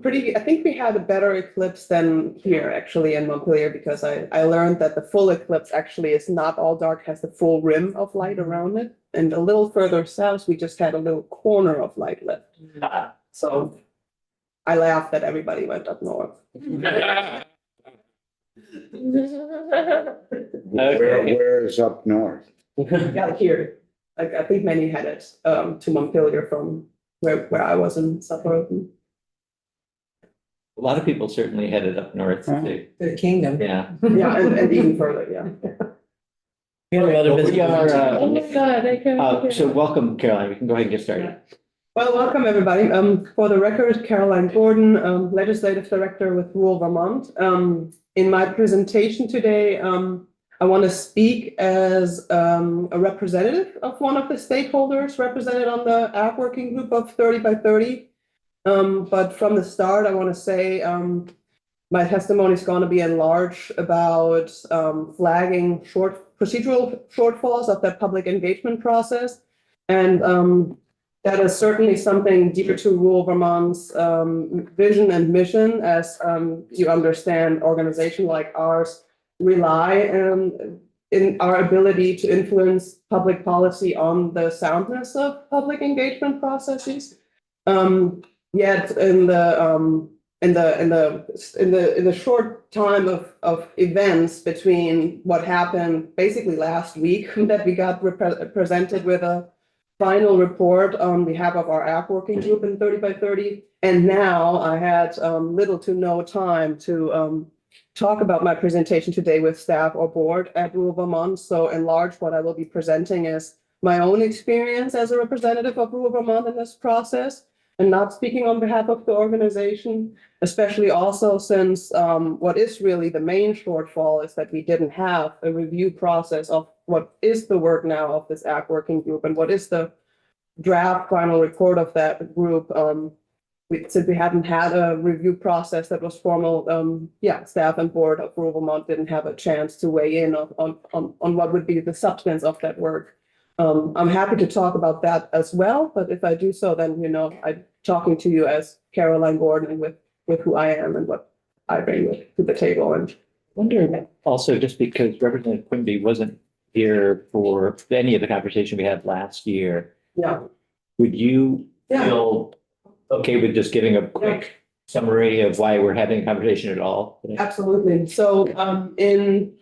I think we had a better eclipse than here actually in Montpelier because I learned that the full eclipse actually is not all dark, has the full rim of light around it. And a little further south, we just had a little corner of light left. So I laughed that everybody went up north. Where is up north? Yeah, here. Like, I think many headed to Montpelier from where I was in Southampton. A lot of people certainly headed up north to, The kingdom. yeah. Yeah, and even further, yeah. We had a lot of Well, we visitors. are, Oh my God, I can't. so welcome, Caroline. We can go ahead and get started. Well, welcome everybody. For the record, Caroline Gordon, Legislative Director with Rural Vermont. In my presentation today, I want to speak as a representative of one of the stakeholders represented on the Ag Working Group of 30 by 30. But from the start, I want to say my testimony is going to be enlarged about flagging procedural shortfalls of that public engagement process. And that is certainly something dear to rural Vermont's vision and mission, as you understand, organizations like ours rely in our ability to influence public policy on the soundness of public engagement processes. Yet in the short time of events between what happened basically last week that we got presented with a final report on behalf of our Ag Working Group in 30 by 30, and now I had little to no time to talk about my presentation today with staff or board at Rural Vermont. So in large, what I will be presenting is my own experience as a representative of Rural Vermont in this process, and not speaking on behalf of the organization, especially also since what is really the main shortfall is that we didn't have a review process of what is the work now of this Ag Working Group and what is the draft final report of that group. We simply hadn't had a review process that was formal. Staff and board of Rural Vermont didn't have a chance to weigh in on what would be the substance of that work. I'm happy to talk about that as well, but if I do so, then, I'm talking to you as Caroline Gordon with who I am and what I bring to the table. And Wonder also, just because Representative Quimby wasn't here for any of the conversation we had last year, yeah, would you Yeah. feel okay with just giving a quick summary of why we're having a conversation at all? absolutely. So in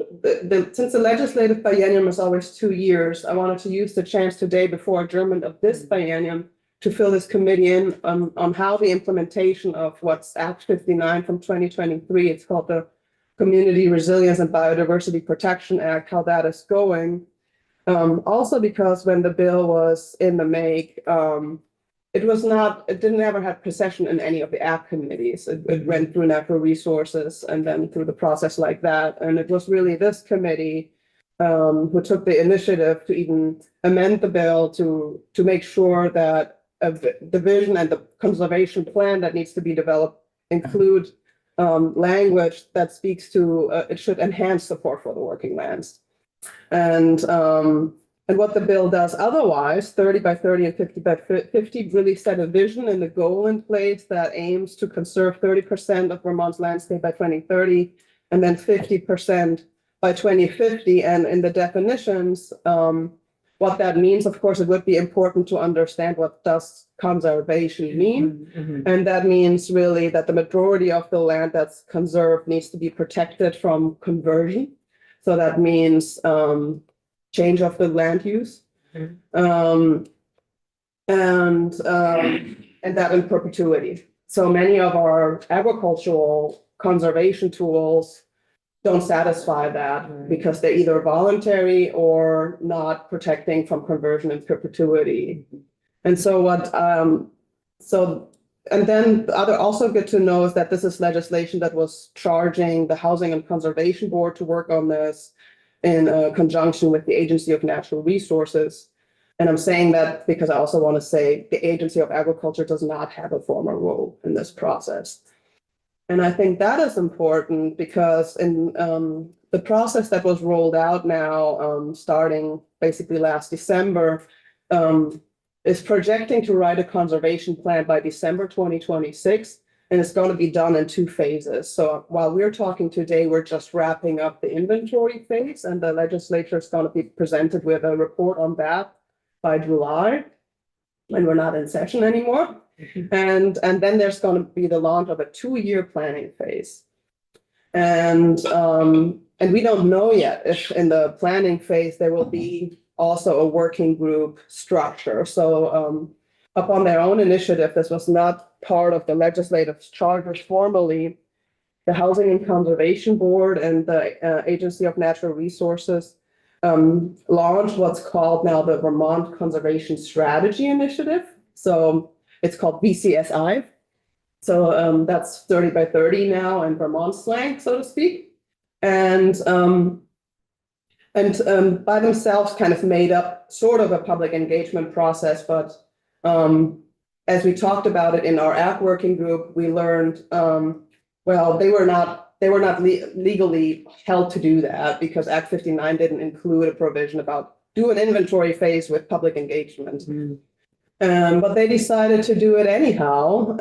since the legislative biennium is always 2 years, I wanted to use the chance today before adjournment of this biennium to fill this committee in on how the implementation of what's Act 59 from 2023, it's called the Community Resilience and Biodiversity Protection Act, how that is going. Also because when the bill was in the make, it didn't ever have procession in any of the app committees. It went through natural resources and then through the process like that. And it was really this committee who took the initiative to even amend the bill to make sure that the vision and the conservation plan that needs to be developed include language that speaks to it should enhance support for the working lands. And what the bill does otherwise, 30 by 30 and 50 by 50 really set a vision and a goal in place that aims to conserve 30% of Vermont's landscape by 2030 and then 50% by 2050. And in the definitions, what that means, of course, it would be important to understand what does conservation mean. And that means really that the majority of the land that's conserved needs to be protected from conversion. So that means change of the land use, and that in perpetuity. So many of our agricultural conservation tools don't satisfy that because they're either voluntary or not protecting from conversion in perpetuity. And so and then the other also good to know is that this is legislation that was charging the Housing and Conservation Board to work on this in conjunction with the Agency of Natural Resources. And I'm saying that because I also want to say the Agency of Agriculture does not have a formal role in this process. And I think that is important because in the process that was rolled out now, starting basically last December, is projecting to write a conservation plan by December 2026. And it's going to be done in 2 phases. So while we're talking today, we're just wrapping up the inventory phase, and the legislature is going to be presented with a report on that by July. And we're not in session anymore. And then there's going to be the launch of a 2-year planning phase. And we don't know yet if in the planning phase there will be also a working group structure. So upon their own initiative, this was not part of the legislative charters formally. The Housing and Conservation Board and the Agency of Natural Resources launched what's called now the Vermont Conservation Strategy Initiative. So it's called VCSI. So that's 30 by 30 now in Vermont slang, so to speak. And by themselves kind of made up sort of a public engagement process, but as we talked about it in our ACT working group, we learned, well, they were not legally held to do that because Act 59 didn't include a provision about do an inventory phase with public engagement. But they decided to do it anyhow.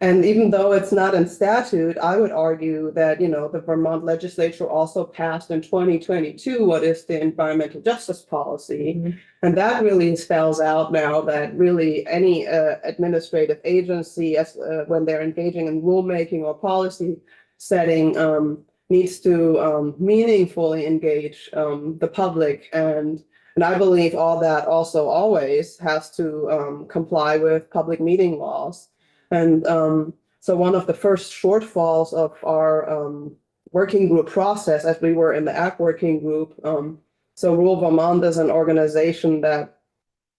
And even though it's not in statute, I would argue that, the Vermont legislature also passed in 2022 what is the environmental justice policy. And that really spells out now that really any administrative agency, when they're engaging in rulemaking or policy setting, needs to meaningfully engage the public. And I believe all that also always has to comply with public meeting laws. And so one of the first shortfalls of our working group process, as we were in the ACT working group, so Rural Vermont is an organization that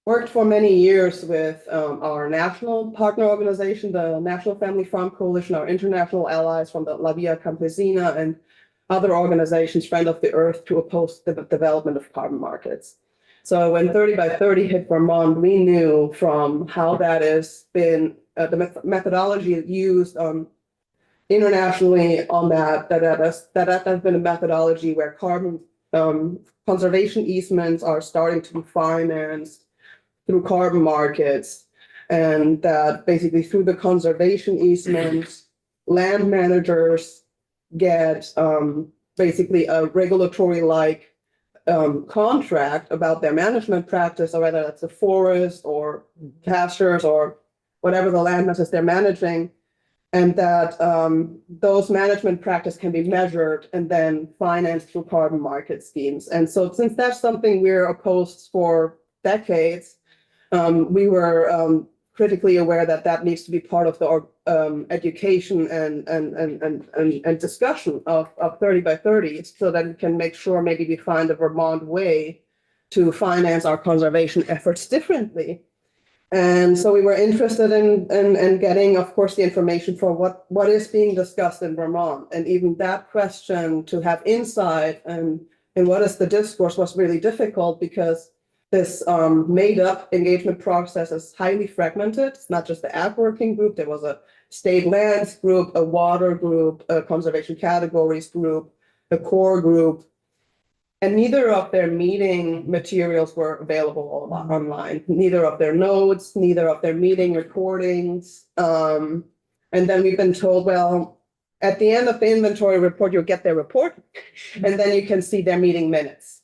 worked for many years with our national partner organization, the National Family Farm Coalition, our international allies from the La Via Campesina and other organizations, Friend of the Earth, to oppose the development of carbon markets. So when 30 by 30 hit Vermont, we knew from how that has been the methodology used internationally on that has been a methodology where carbon conservation easements are starting to be financed through carbon markets, and that basically through the conservation easements, land managers get basically a regulatory-like contract about their management practice, or whether that's a forest or pastures or whatever the land masses they're managing, and that those management practice can be measured and then financed through carbon market schemes. And so since that's something we're opposed for decades, we were critically aware that that needs to be part of the education and discussion of 30 by 30, so that we can make sure maybe we find a Vermont way to finance our conservation efforts differently. And so we were interested in getting, of course, the information for what is being discussed in Vermont. And even that question to have insight and what is the discourse was really difficult, because this made up engagement process is highly fragmented. It's not just the ACT working group. There was a state lands group, a water group, a conservation categories group, a core group. And neither of their meeting materials were available online, neither of their notes, neither of their meeting recordings. And then we've been told, well, at the end of the inventory report, you'll get their report, and then you can see their meeting minutes.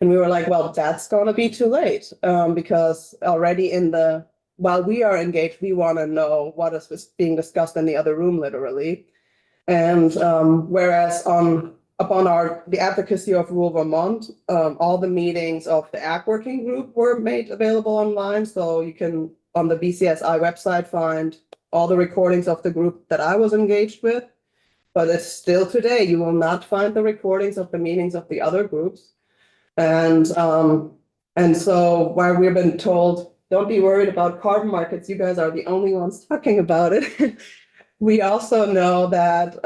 And we were like, well, that's going to be too late, because already while we are engaged, we want to know what is being discussed in the other room, literally. And whereas upon the advocacy of Rural Vermont, all the meetings of the ACT working group were made available online. So you can, on the VCSI website, find all the recordings of the group that I was engaged with. But it's still today, you will not find the recordings of the meetings of the other groups. And so while we've been told, don't be worried about carbon markets, you guys are the only ones talking about it. We also know that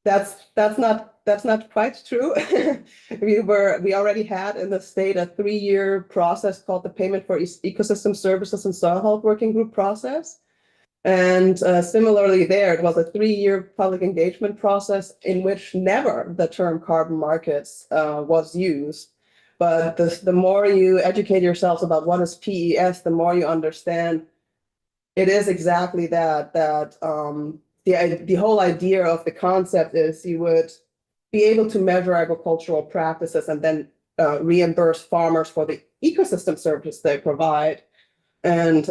that's not quite true. We already had in the state a 3-year process called the Payment for Ecosystem Services and Soil Health Working Group process. And similarly there, it was a 3-year public engagement process in which never the term carbon markets was used. But the more you educate yourselves about what is PES, the more you understand it is exactly that, the whole idea of the concept is you would be able to measure agricultural practices and then reimburse farmers for the ecosystem services they provide. And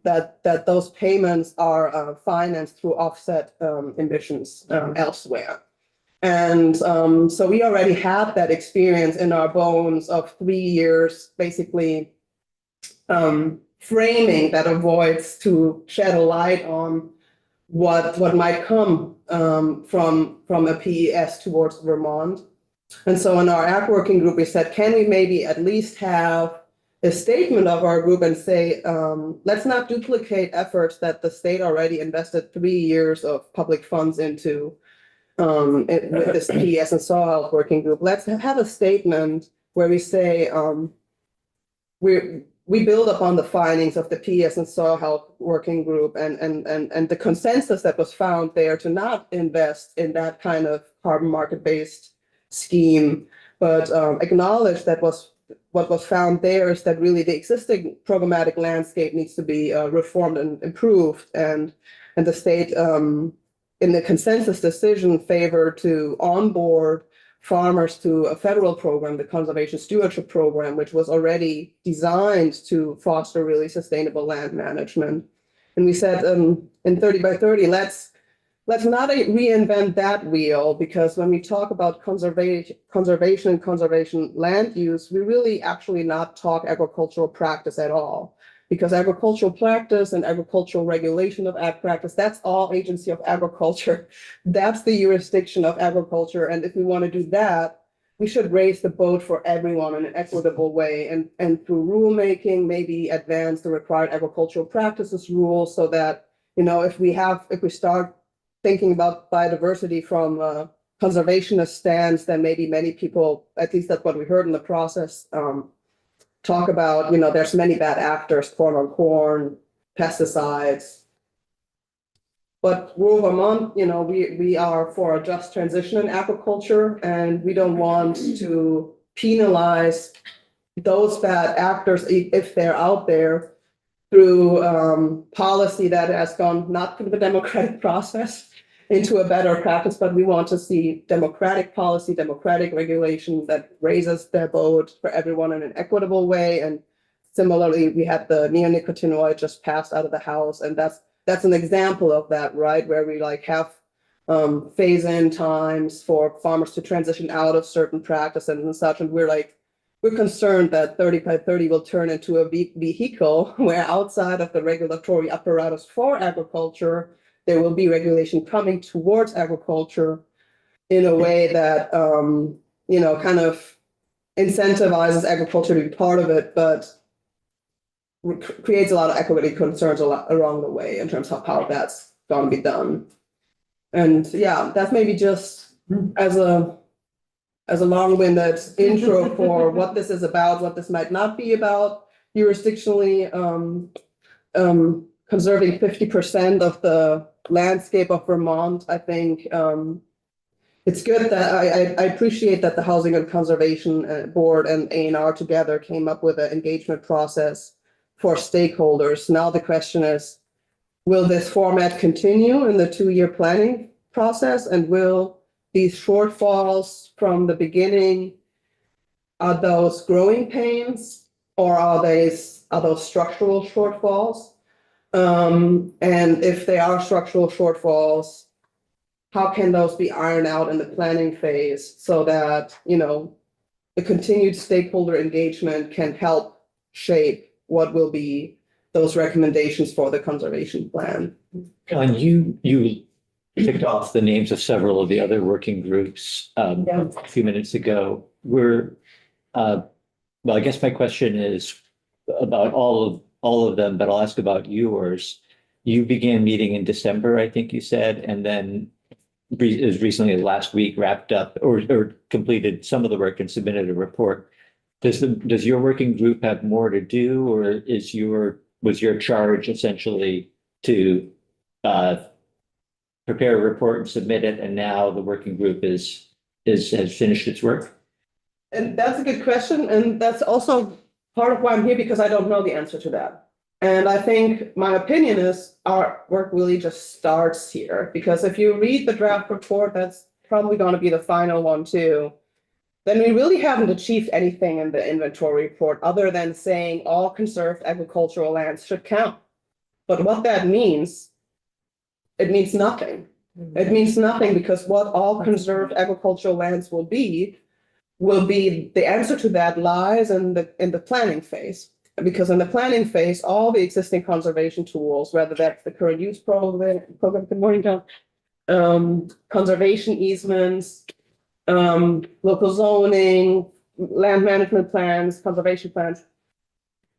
that those payments are financed through offset emissions elsewhere. And so we already had that experience in our bones of 3 years, basically framing that avoids to shed a light on what might come from a PES towards Vermont. And so in our ag working group, we said, can we maybe at least have a statement of our group and say, let's not duplicate efforts that the state already invested 3 years of public funds into with this PES and soil health working group. Let's have a statement where we say we build upon the findings of the PES and soil health working group and the consensus that was found there to not invest in that kind of carbon market-based scheme, but acknowledge that what was found there is that really the existing programmatic landscape needs to be reformed and improved, and the state in the consensus decision favored to onboard farmers to a federal program, the Conservation Stewardship Program, which was already designed to foster really sustainable land management. And we said in 30 by 30, let's not reinvent that wheel, because when we talk about conservation and conservation land use, we really actually not talk agricultural practice at all. Because agricultural practice and agricultural regulation of ag practice, that's all agency of agriculture. That's the jurisdiction of agriculture. And if we want to do that, we should raise the boat for everyone in an equitable way. And through rulemaking, maybe advance the required agricultural practices rules so that, if we start thinking about biodiversity from a conservationist stance, then maybe many people, at least that's what we heard in the process, talk about, there's many bad actors, corn on corn, pesticides. But rural Vermont, we are for a just transition in agriculture, and we don't want to penalize those bad actors if they're out there through policy that has gone not through the democratic process into a better practice, but we want to see democratic policy, democratic regulation that raises the boat for everyone in an equitable way. And similarly, we had the neonicotinoid just passed out of the House, and that's an example of that, right? Where we have phase-in times for farmers to transition out of certain practices and such, and we're concerned that 30 by 30 will turn into a vehicle where outside of the regulatory apparatus for agriculture, there will be regulation coming towards agriculture in a way that, kind of incentivizes agriculture to be part of it, but creates a lot of equity concerns along the way in terms of how that's going to be done. And yeah, that's maybe just as a long-winded intro for what this is about, what this might not be about. Jurisdictionally, conserving 50% of the landscape of Vermont, I think it's good that I appreciate that the Housing and Conservation Board and A&R together came up with an engagement process for stakeholders. Now the question is, will this format continue in the 2-year planning process, and will these shortfalls from the beginning, are those growing pains, or are those structural shortfalls? And if they are structural shortfalls, how can those be ironed out in the planning phase so that, the continued stakeholder engagement can help shape what will be those recommendations for the conservation plan? And you picked off the names of several of the other working groups a few minutes ago. Well, I guess my question is about all of them, but I'll ask about yours. You began meeting in December, I think you said, and then as recently as last week wrapped up or completed some of the work and submitted a report. Does your working group have more to do, or was your charge essentially to prepare a report and submit it, and now the working group has finished its work? And that's a good question, and that's also part of why I'm here, because I don't know the answer to that. And I think my opinion is our work really just starts here, because if you read the draft report, that's probably going to be the final one too. Then we really haven't achieved anything in the inventory report other than saying all conserved agricultural lands should count. But what that means, it means nothing. It means nothing, because what all conserved agricultural lands will be the answer to that lies in the planning phase. Because in the planning phase, all the existing conservation tools, whether that's the current use program, good morning, John, conservation easements, local zoning, land management plans, conservation plans,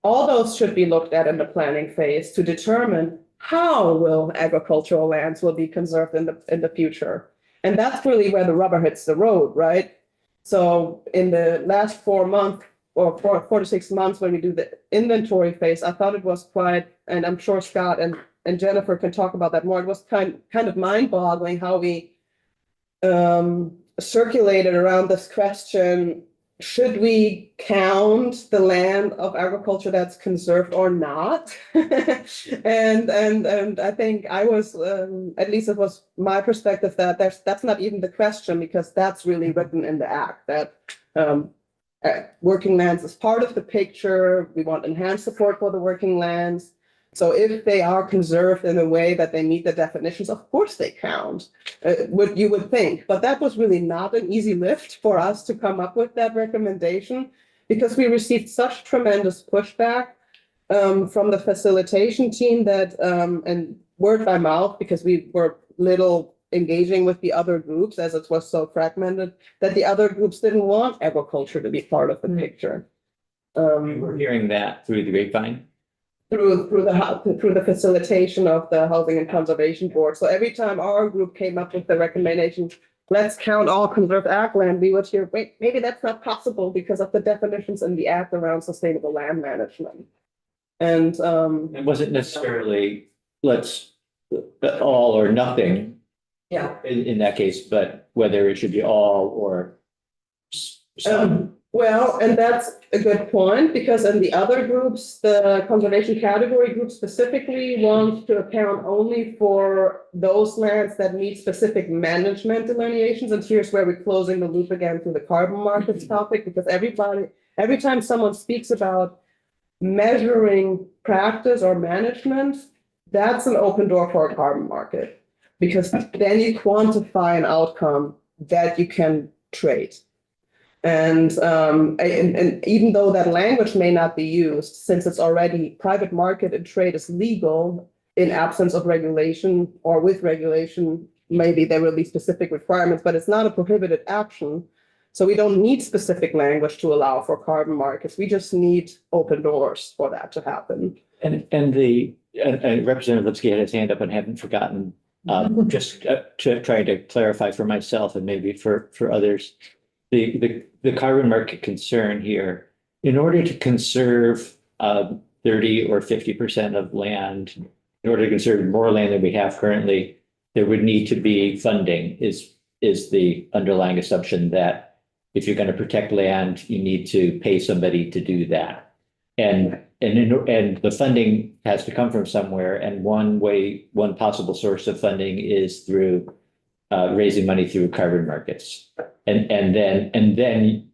all those should be looked at in the planning phase to determine how will agricultural lands will be conserved in the future. And that's really where the rubber hits the road, right? So in the last 4 months or 4 to 6 months, when we do the inventory phase, I thought it was quite, and I'm sure Scott and Jennifer can talk about that more. It was kind of mind-boggling how we circulated around this question: should we count the land of agriculture that's conserved or not? And I think I was, at least it was my perspective, that that's not even the question, because that's really written in the act that working lands is part of the picture. We want enhanced support for the working lands. So if they are conserved in a way that they meet the definitions, of course they count, what you would think. But that was really not an easy lift for us to come up with that recommendation, because we received such tremendous pushback from the facilitation team that, and word by mouth, because we were little engaging with the other groups as it was so fragmented, that the other groups didn't want agriculture to be part of the picture. We're hearing that through the grapevine. Through the facilitation of the Housing and Conservation Board. So every time our group came up with the recommendation, let's count all conserved ag land, we would hear, wait, maybe that's not possible because of the definitions in the act around sustainable land management. And It wasn't necessarily let's all or nothing yeah. in that case, but whether it should be all or some. Well, and that's a good point, because in the other groups, the conservation category group specifically wants to account only for those lands that meet specific management delineations. And here's where we're closing the loop again through the carbon markets topic, because every time someone speaks about measuring practice or management, that's an open door for a carbon market, because then you quantify an outcome that you can trade. And even though that language may not be used, since it's already private market and trade is legal in absence of regulation, or with regulation, maybe there will be specific requirements, but it's not a prohibited action. So we don't need specific language to allow for carbon markets. We just need open doors for that to happen. And Representative Lipsky had his hand up and haven't forgotten, just to try to clarify for myself and maybe for others. The carbon market concern here, in order to conserve 30 or 50% of land, in order to conserve more land than we have currently, there would need to be funding is the underlying assumption that if you're going to protect land, you need to pay somebody to do that. And the funding has to come from somewhere. And one possible source of funding is through raising money through carbon markets. And then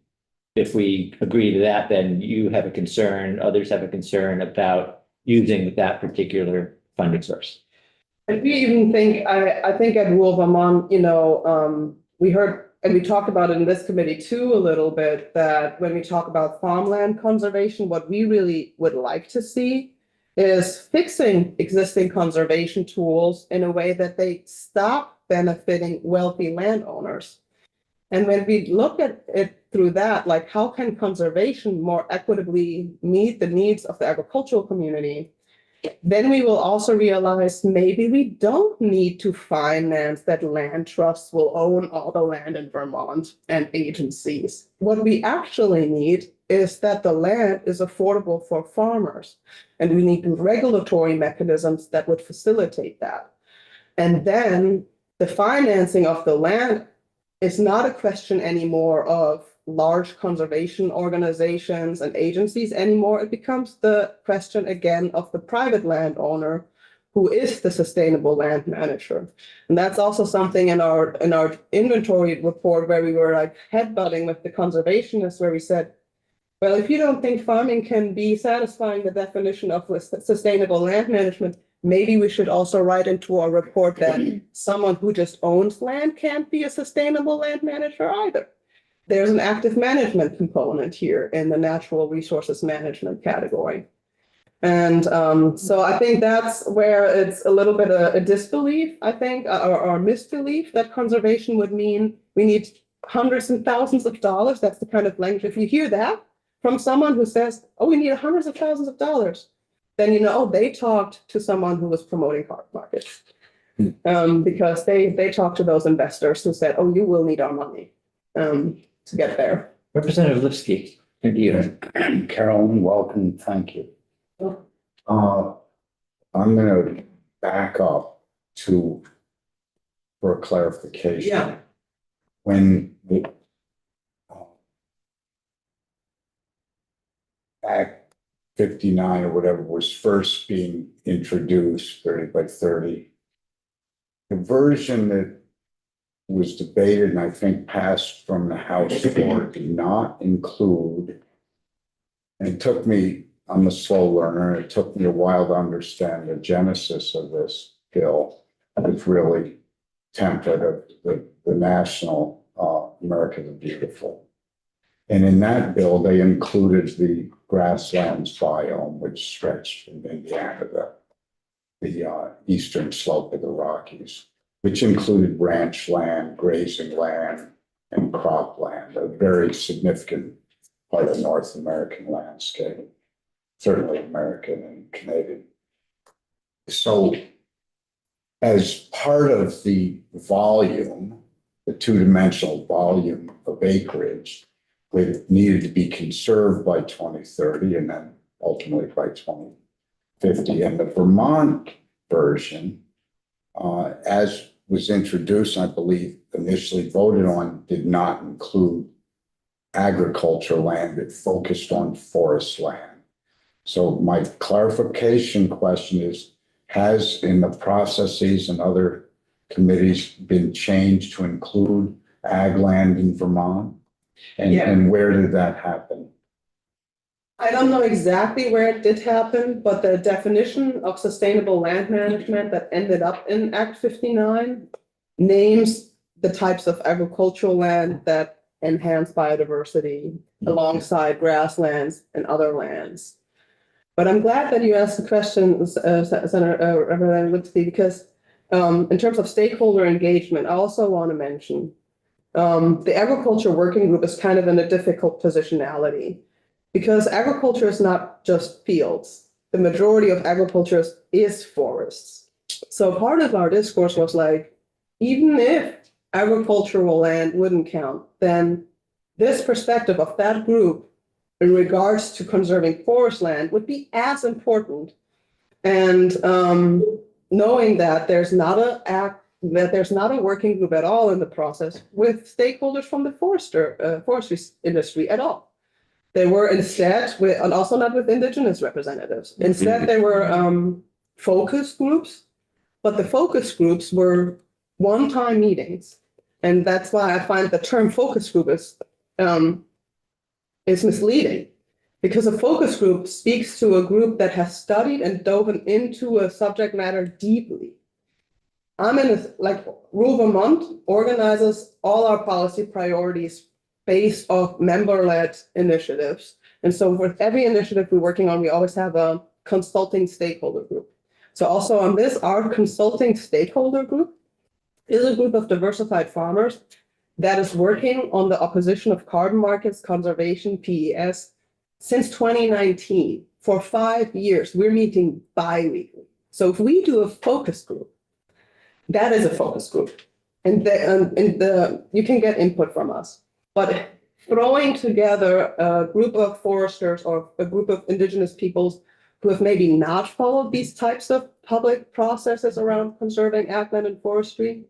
if we agree to that, then you have a concern, others have a concern about using that particular funding source. And we even think, I think at Rural Vermont, we heard, and we talked about it in this committee too a little bit, that when we talk about farmland conservation, what we really would like to see is fixing existing conservation tools in a way that they stop benefiting wealthy landowners. And when we look at it through that, like how can conservation more equitably meet the needs of the agricultural community, then we will also realize maybe we don't need to finance that land trusts will own all the land in Vermont and agencies. What we actually need is that the land is affordable for farmers, and we need regulatory mechanisms that would facilitate that. And then the financing of the land it's not a question anymore of large conservation organizations and agencies anymore. It becomes the question again of the private landowner who is the sustainable land manager. And that's also something in our inventory report where we were like headbutting with the conservationists, where we said, well, if you don't think farming can be satisfying the definition of sustainable land management, maybe we should also write into our report that someone who just owns land can't be a sustainable land manager either. There's an active management component here in the natural resources management category. And so I think that's where it's a little bit a disbelief, I think, or misbelief that conservation would mean we need hundreds and thousands of dollars. That's the kind of language. If you hear that from someone who says, oh, we need hundreds of thousands of dollars, then you know, oh, they talked to someone who was promoting carbon markets. Because they talked to those investors who said, oh, you will need our money to get there. Representative Lipsky, and you. Carolyn, welcome, thank you. I'm gonna back up for a clarification. Yeah. When the Act 59 or whatever was first being introduced, 30 by 30, the version that was debated and I think passed from the House floor did not include, and it took me, I'm a slow learner, it took me a while to understand the genesis of this bill. It's really template of the national America the Beautiful. And in that bill, they included the grasslands biome, which stretched from Indiana to the eastern slope of the Rockies, which included ranch land, grazing land, and cropland, a very significant part of North American landscape, certainly American and Canadian. So as part of the volume, the two-dimensional volume of acreage, it needed to be conserved by 2030 and then ultimately by 2050. And the Vermont version, as was introduced, I believe initially voted on, did not include agriculture land. It focused on forest land. So my clarification question is, has in the processes and other committees been changed to include ag land in Vermont? And where did that happen? I don't know exactly where it did happen, but the definition of sustainable land management that ended up in Act 59 names the types of agricultural land that enhance biodiversity alongside grasslands and other lands. But I'm glad that you asked the question, Senator Representative Lipsky, because in terms of stakeholder engagement, I also want to mention the agriculture working group is kind of in a difficult positionality because agriculture is not just fields. The majority of agriculture is forests. So part of our discourse was like, even if agricultural land wouldn't count, then this perspective of that group in regards to conserving forest land would be as important. And knowing that there's not a working group at all in the process with stakeholders from the forestry industry at all. They were instead and also not with indigenous representatives. Instead, they were focus groups, but the focus groups were one-time meetings. And that's why I find the term focus group is misleading, because a focus group speaks to a group that has studied and dove into a subject matter deeply. Rural Vermont organizes all our policy priorities based off member-led initiatives. And so with every initiative we're working on, we always have a consulting stakeholder group. So also on this, our consulting stakeholder group is a group of diversified farmers that is working on the opposition of carbon markets, conservation, PES, since 2019. For 5 years, we're meeting bi-weekly. So if we do a focus group, that is a focus group. And you can get input from us. But throwing together a group of foresters or a group of indigenous peoples who have maybe not followed these types of public processes around conserving ag land and forestry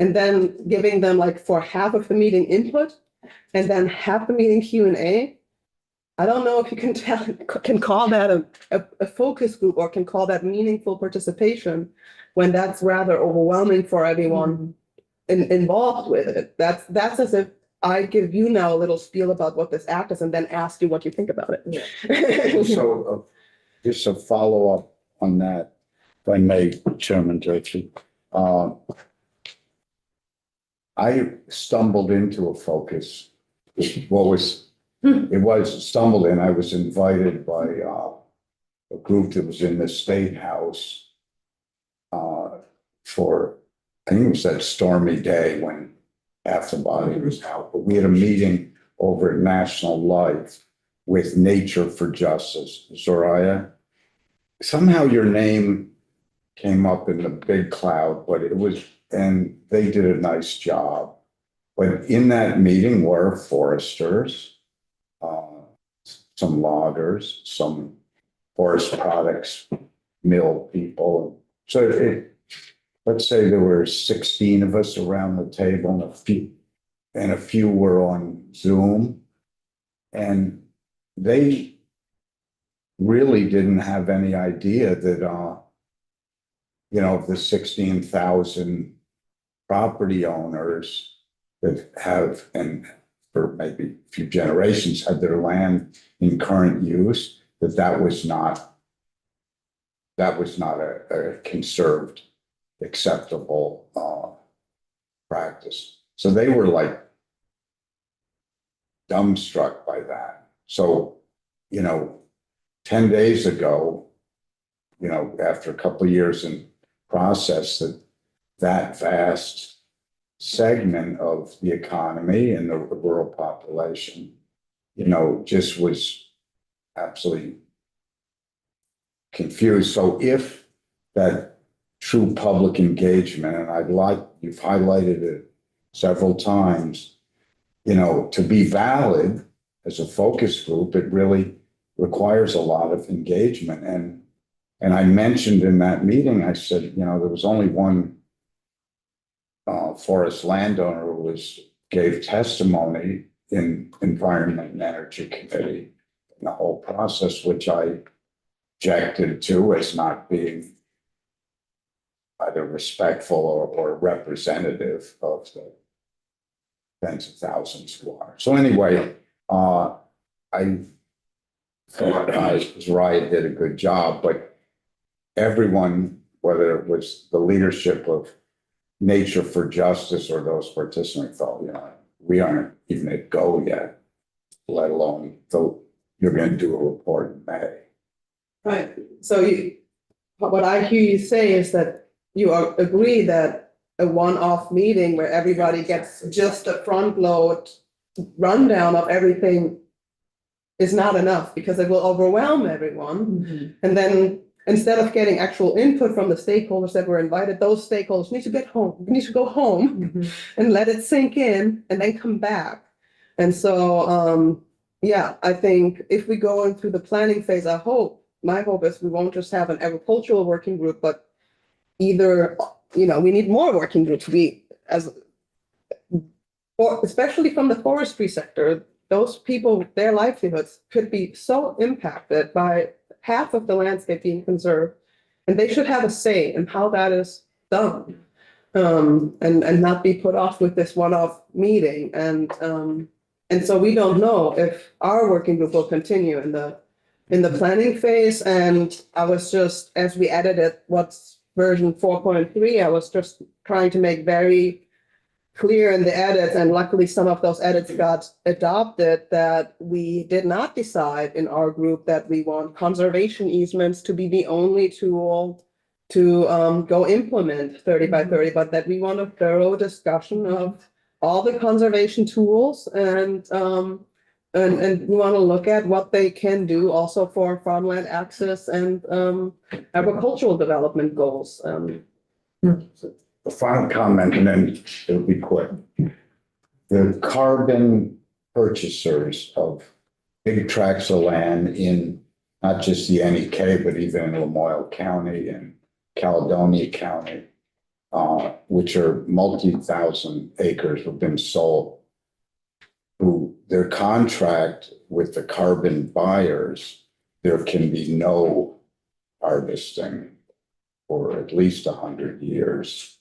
and then giving them like for half of the meeting input and then half the meeting Q&A. I don't know if you can call that a focus group or can call that meaningful participation when that's rather overwhelming for everyone involved with it. That's as if I give you now a little spiel about what this act is and then ask you what you think about it. So just a follow-up on that, if I may, Chairman Durkee. I stumbled into a focus. It was stumbled in, I was invited by a group that was in the State House for, I think it was that stormy day when half the body was out, but we had a meeting over at National Life with Nature for Justice. Soraya, somehow your name came up in the big cloud, but it was, and they did a nice job. But in that meeting were foresters, some loggers, some forest products mill people. So let's say there were 16 of us around the table, and a few were on Zoom, and they really didn't have any idea that the 16,000 property owners that have, and for maybe a few generations, had their land in current use, that was not a conserved, acceptable practice. So they were like dumbstruck by that. So, 10 days ago, after a couple of years in process, that vast segment of the economy and the rural population, just was absolutely confused. So if that true public engagement, and you've highlighted it several times, to be valid as a focus group, it really requires a lot of engagement. And I mentioned in that meeting, I said, there was only one forest landowner who gave testimony in Environment and Energy Committee in the whole process, which I objected to as not being either respectful or representative of the tens of thousands who are. So anyway, I thought Soraya did a good job, but everyone, whether it was the leadership of Nature for Justice or those participants, thought, we aren't even at go yet, let alone though you're going to do a report in May. Right. So what I hear you say is that you agree that a one-off meeting where everybody gets just a front load rundown of everything is not enough because it will overwhelm everyone. And then instead of getting actual input from the stakeholders that were invited, those stakeholders need to go home and let it sink in and then come back. And so, I think if we go into the planning phase, my hope is we won't just have an agricultural working group, but either, we need more working groups. Especially from the forestry sector, those people, their livelihoods could be so impacted by half of the landscape being conserved, and they should have a say in how that is done, and not be put off with this one-off meeting. And so we don't know if our working group will continue in the planning phase. And I was just, as we edited what's version 4.3, I was just trying to make very clear in the edits, and luckily some of those edits got adopted, that we did not decide in our group that we want conservation easements to be the only tool to go implement 30 by 30, but that we want a thorough discussion of all the conservation tools, and we want to look at what they can do also for farmland access and agricultural development goals. The final comment, and then it'll be quick. The carbon purchasers of big tracts of land in not just the NEK, but even in Lamoille County and Caledonia County, which are multi-thousand acres have been sold. Who their contract with the carbon buyers, there can be no harvesting for at least 100 years.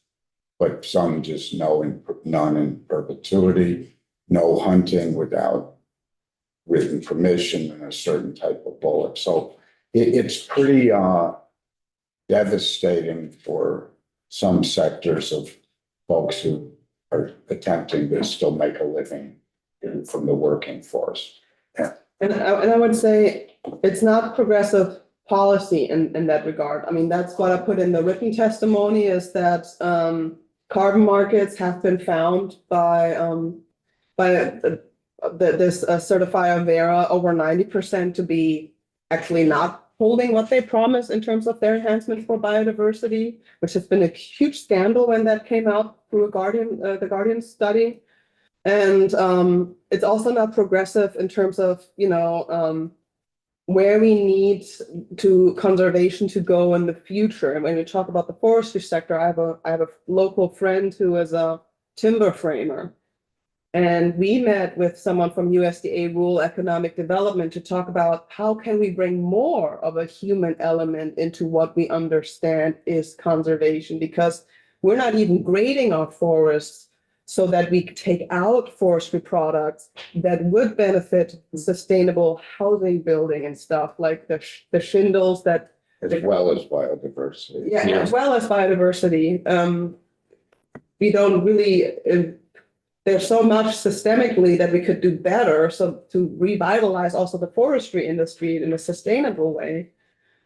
But some just none in perpetuity, no hunting without written permission and a certain type of bullet. So it's pretty devastating for some sectors of folks who are attempting to still make a living from the working force. And I would say it's not progressive policy in that regard. I mean, that's what I put in the written testimony is that carbon markets have been found by this certifier Vera over 90% to be actually not holding what they promise in terms of their enhancement for biodiversity, which has been a huge scandal when that came out through the Guardian study. And it's also not progressive in terms of, where we need conservation to go in the future. And when we talk about the forestry sector, I have a local friend who is a timber framer. And we met with someone from USDA Rural Economic Development to talk about how can we bring more of a human element into what we understand is conservation, because we're not even grading our forests so that we take out forestry products that would benefit sustainable housing building and stuff like the shingles that. As well as biodiversity. Yeah, as well as biodiversity. We don't really, there's so much systemically that we could do better. So to revitalize also the forestry industry in a sustainable way.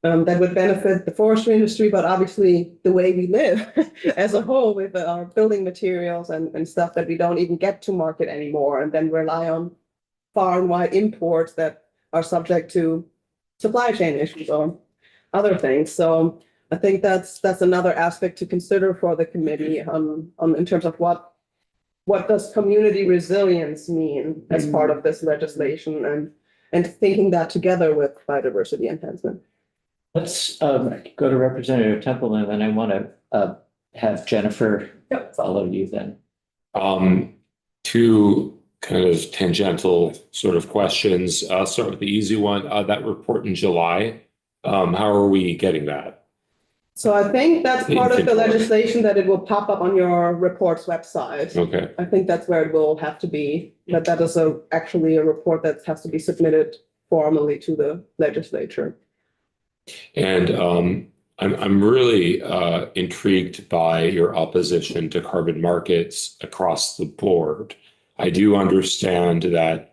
That would benefit the forestry industry, but obviously the way we live as a whole with our building materials and stuff that we don't even get to market anymore, and then rely on far and wide imports that are subject to supply chain issues or other things. So I think that's another aspect to consider for the committee in terms of what does community resilience mean as part of this legislation and thinking that together with biodiversity enhancement. Let's go to Representative Temple, and then I want to have Jennifer follow you then. Two kind of tangential sort of questions. I'll start with the easy one. That report in July, how are we getting that? So I think that's part of the legislation that it will pop up on your report's website. Okay. I think that's where it will have to be, that is actually a report that has to be submitted formally to the legislature. And I'm really intrigued by your opposition to carbon markets across the board. I do understand that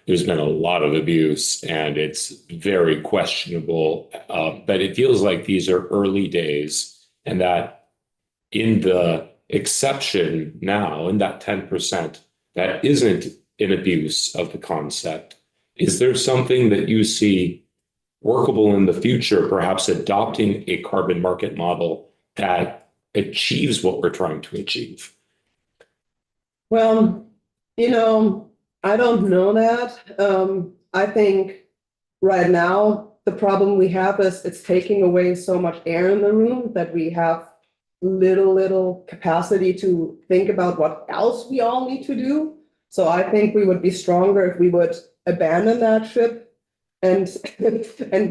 there's been a lot of abuse and it's very questionable, but it feels like these are early days, and that in the exception now, in that 10%, that isn't an abuse of the concept. Is there something that you see workable in the future, perhaps adopting a carbon market model that achieves what we're trying to achieve? Well, I don't know that. I think right now the problem we have is it's taking away so much air in the room that we have little capacity to think about what else we all need to do. So I think we would be stronger if we would abandon that ship and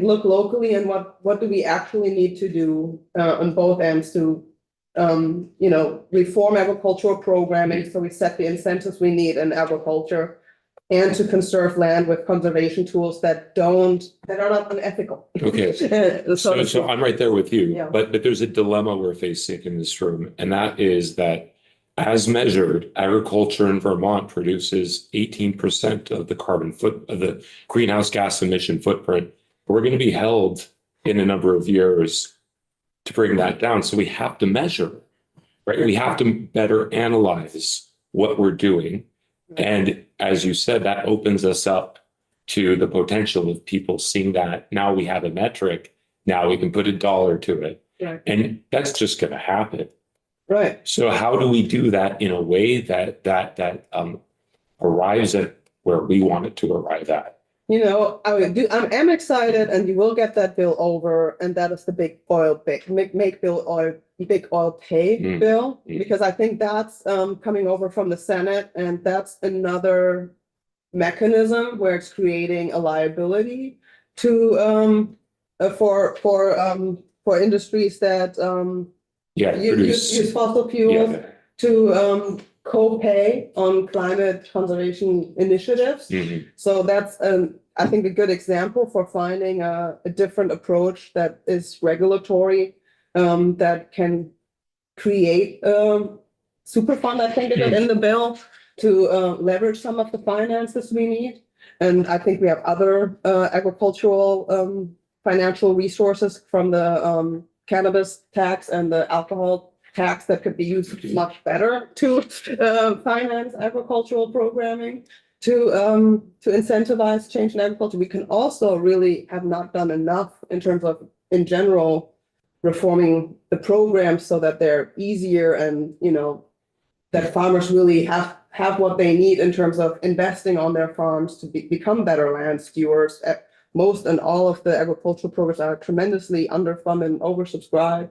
look locally and what do we actually need to do on both ends to reform agricultural programming so we set the incentives we need in agriculture, and to conserve land with conservation tools that are not unethical. Okay. So I'm right there with you, Yeah. but there's a dilemma we're facing in this room, and that is that as measured, agriculture in Vermont produces 18% of the greenhouse gas emission footprint. We're going to be held in a number of years to bring that down. So we have to measure, right? We have to better analyze what we're doing. And as you said, that opens us up to the potential of people seeing that now we have a metric, now we can put a dollar to it. Right. And that's just going to happen. Right. So how do we do that in a way that arrives at where we want it to arrive at? You know, I'm excited, and you will get that bill over, and that is the big big oil pay Mm. bill, Mm. because I think that's coming over from the Senate, and that's another mechanism where it's creating a liability to for industries that Yeah, use fossil fuels yeah. to co-pay on climate conservation initiatives. Mhm. So that's, I think, a good example for finding a different approach that is regulatory, that can create super fund, I think, in the bill to leverage some of the finances we need. And I think we have other agricultural financial resources from the cannabis tax and the alcohol tax that could be used much better to finance agricultural programming, to incentivize change in agriculture. We can also really have not done enough in terms of, in general, reforming the programs so that they're easier, and, you know, that farmers really have what they need in terms of investing on their farms to become better land stewards. Most and all of the agricultural programs are tremendously underfunded and oversubscribed.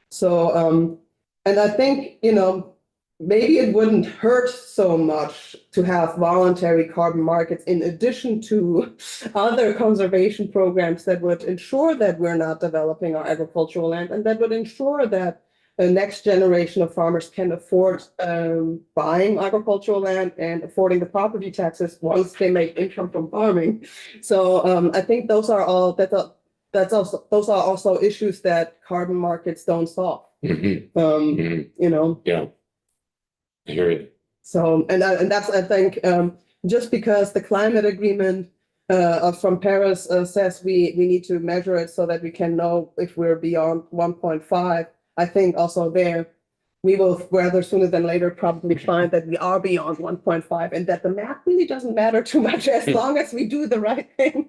So, and I think, you know, maybe it wouldn't hurt so much to have voluntary carbon markets in addition to other conservation programs that would ensure that we're not developing our agricultural land, and that would ensure that the next generation of farmers can afford buying agricultural land and affording the property taxes once they make income from farming. So I think those are also issues that carbon markets don't solve. Mhm. You know, Yeah. I hear you. so, and that's, I think, just because the climate agreement from Paris says we need to measure it so that we can know if we're beyond 1.5. I think also there, we will rather sooner than later probably find that we are beyond 1.5, and that the math really doesn't matter too much as long as we do the right thing.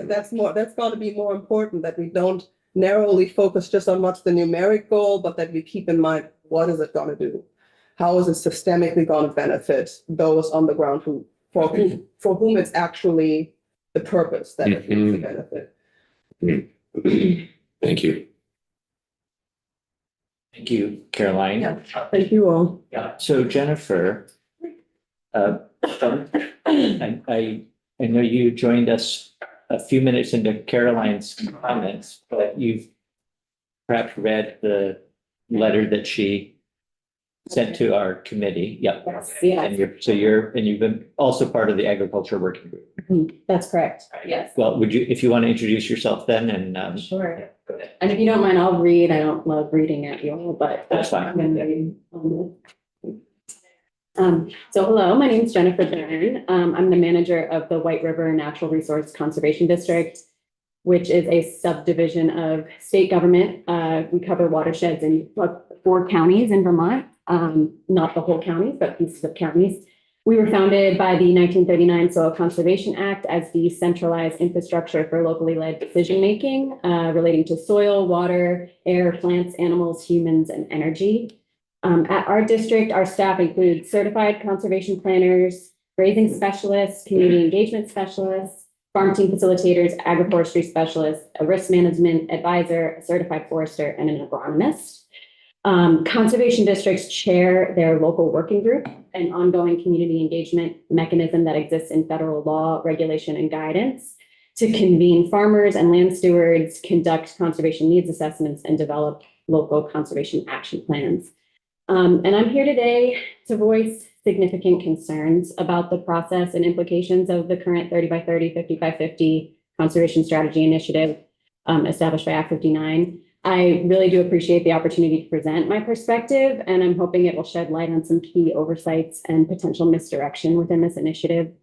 That's going to be more important, that we don't narrowly focus just on what's the numeric goal, but that we keep in mind, what is it going to do? How is it systemically going to benefit those on the ground for whom it's actually the purpose that it needs to benefit? Thank you. Thank you, Caroline. Yeah. Thank you all. Yeah, so Jennifer, I know you joined us a few minutes into Caroline's comments, but you've perhaps read the letter that she sent to our committee. Yep. Yes, And you've been also part of the agriculture working group. that's correct. Yes. Well, if you want to introduce yourself then, and Sure. go ahead. And if you don't mind, I'll read. I don't love reading at you all, but That's fine. I'm going to read on this. So hello, my name is Jennifer Byrne. I'm the manager of the White River Natural Resource Conservation District, which is a subdivision of state government. We cover watersheds in 4 counties in Vermont, not the whole counties, but pieces of counties. We were founded by the 1939 Soil Conservation Act as the centralized infrastructure for locally led decision-making relating to soil, water, air, plants, animals, humans, and energy. At our district, our staff includes certified conservation planners, grazing specialists, community engagement specialists, farm team facilitators, agroforestry specialists, a risk management advisor, a certified forester, and an agronomist. Conservation districts chair their local working group, an ongoing community engagement mechanism that exists in federal law, regulation, and guidance to convene farmers and land stewards, conduct conservation needs assessments, and develop local conservation action plans. And I'm here today to voice significant concerns about the process and implications of the current 30 by 30, 50 by 50 conservation strategy initiative established by Act 59. I really do appreciate the opportunity to present my perspective, and I'm hoping it will shed light on some key oversights and potential misdirection within this initiative.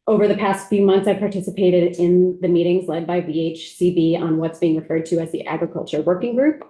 Over the past few months, I've participated in the meetings led by VHCB on what's being referred to as the Agriculture Working Group.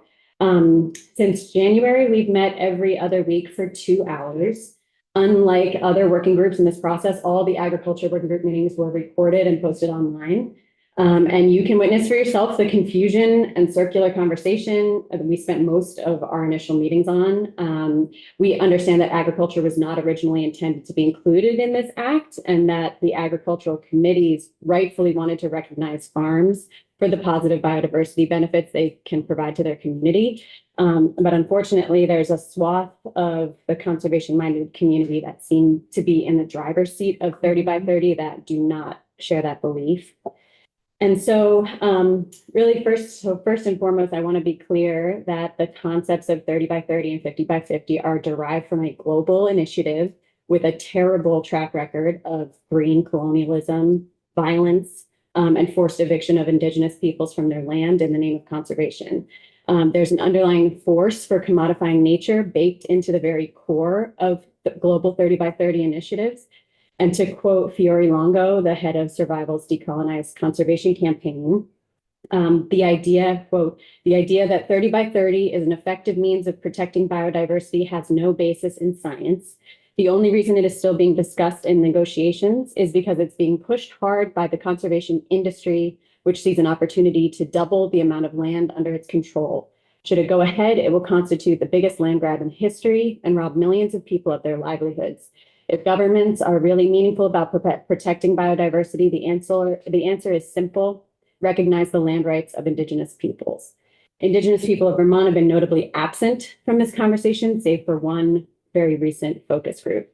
Since January, we've met every other week for 2 hours. Unlike other working groups in this process, all the Agriculture Working Group meetings were recorded and posted online. And you can witness for yourself the confusion and circular conversation that we spent most of our initial meetings on. We understand that agriculture was not originally intended to be included in this act, and that the agricultural committees rightfully wanted to recognize farms for the positive biodiversity benefits they can provide to their community. But unfortunately, there's a swath of the conservation-minded community that seem to be in the driver's seat of 30 by 30 that do not share that belief. And so really first and foremost, I want to be clear that the concepts of 30 by 30 and 50 by 50 are derived from a global initiative with a terrible track record of green colonialism, violence, and forced eviction of indigenous peoples from their land in the name of conservation. There's an underlying force for commodifying nature baked into the very core of the global 30 by 30 initiatives. And to quote Fiore Longo, the head of Survival's Decolonized Conservation Campaign, the idea, quote, the idea that 30 by 30 is an effective means of protecting biodiversity has no basis in science. The only reason it is still being discussed in negotiations is because it's being pushed hard by the conservation industry, which sees an opportunity to double the amount of land under its control. Should it go ahead, it will constitute the biggest land grab in history and rob millions of people of their livelihoods. If governments are really meaningful about protecting biodiversity, the answer is simple: recognize the land rights of Indigenous peoples. Indigenous people of Vermont have been notably absent from this conversation, save for one very recent focus group.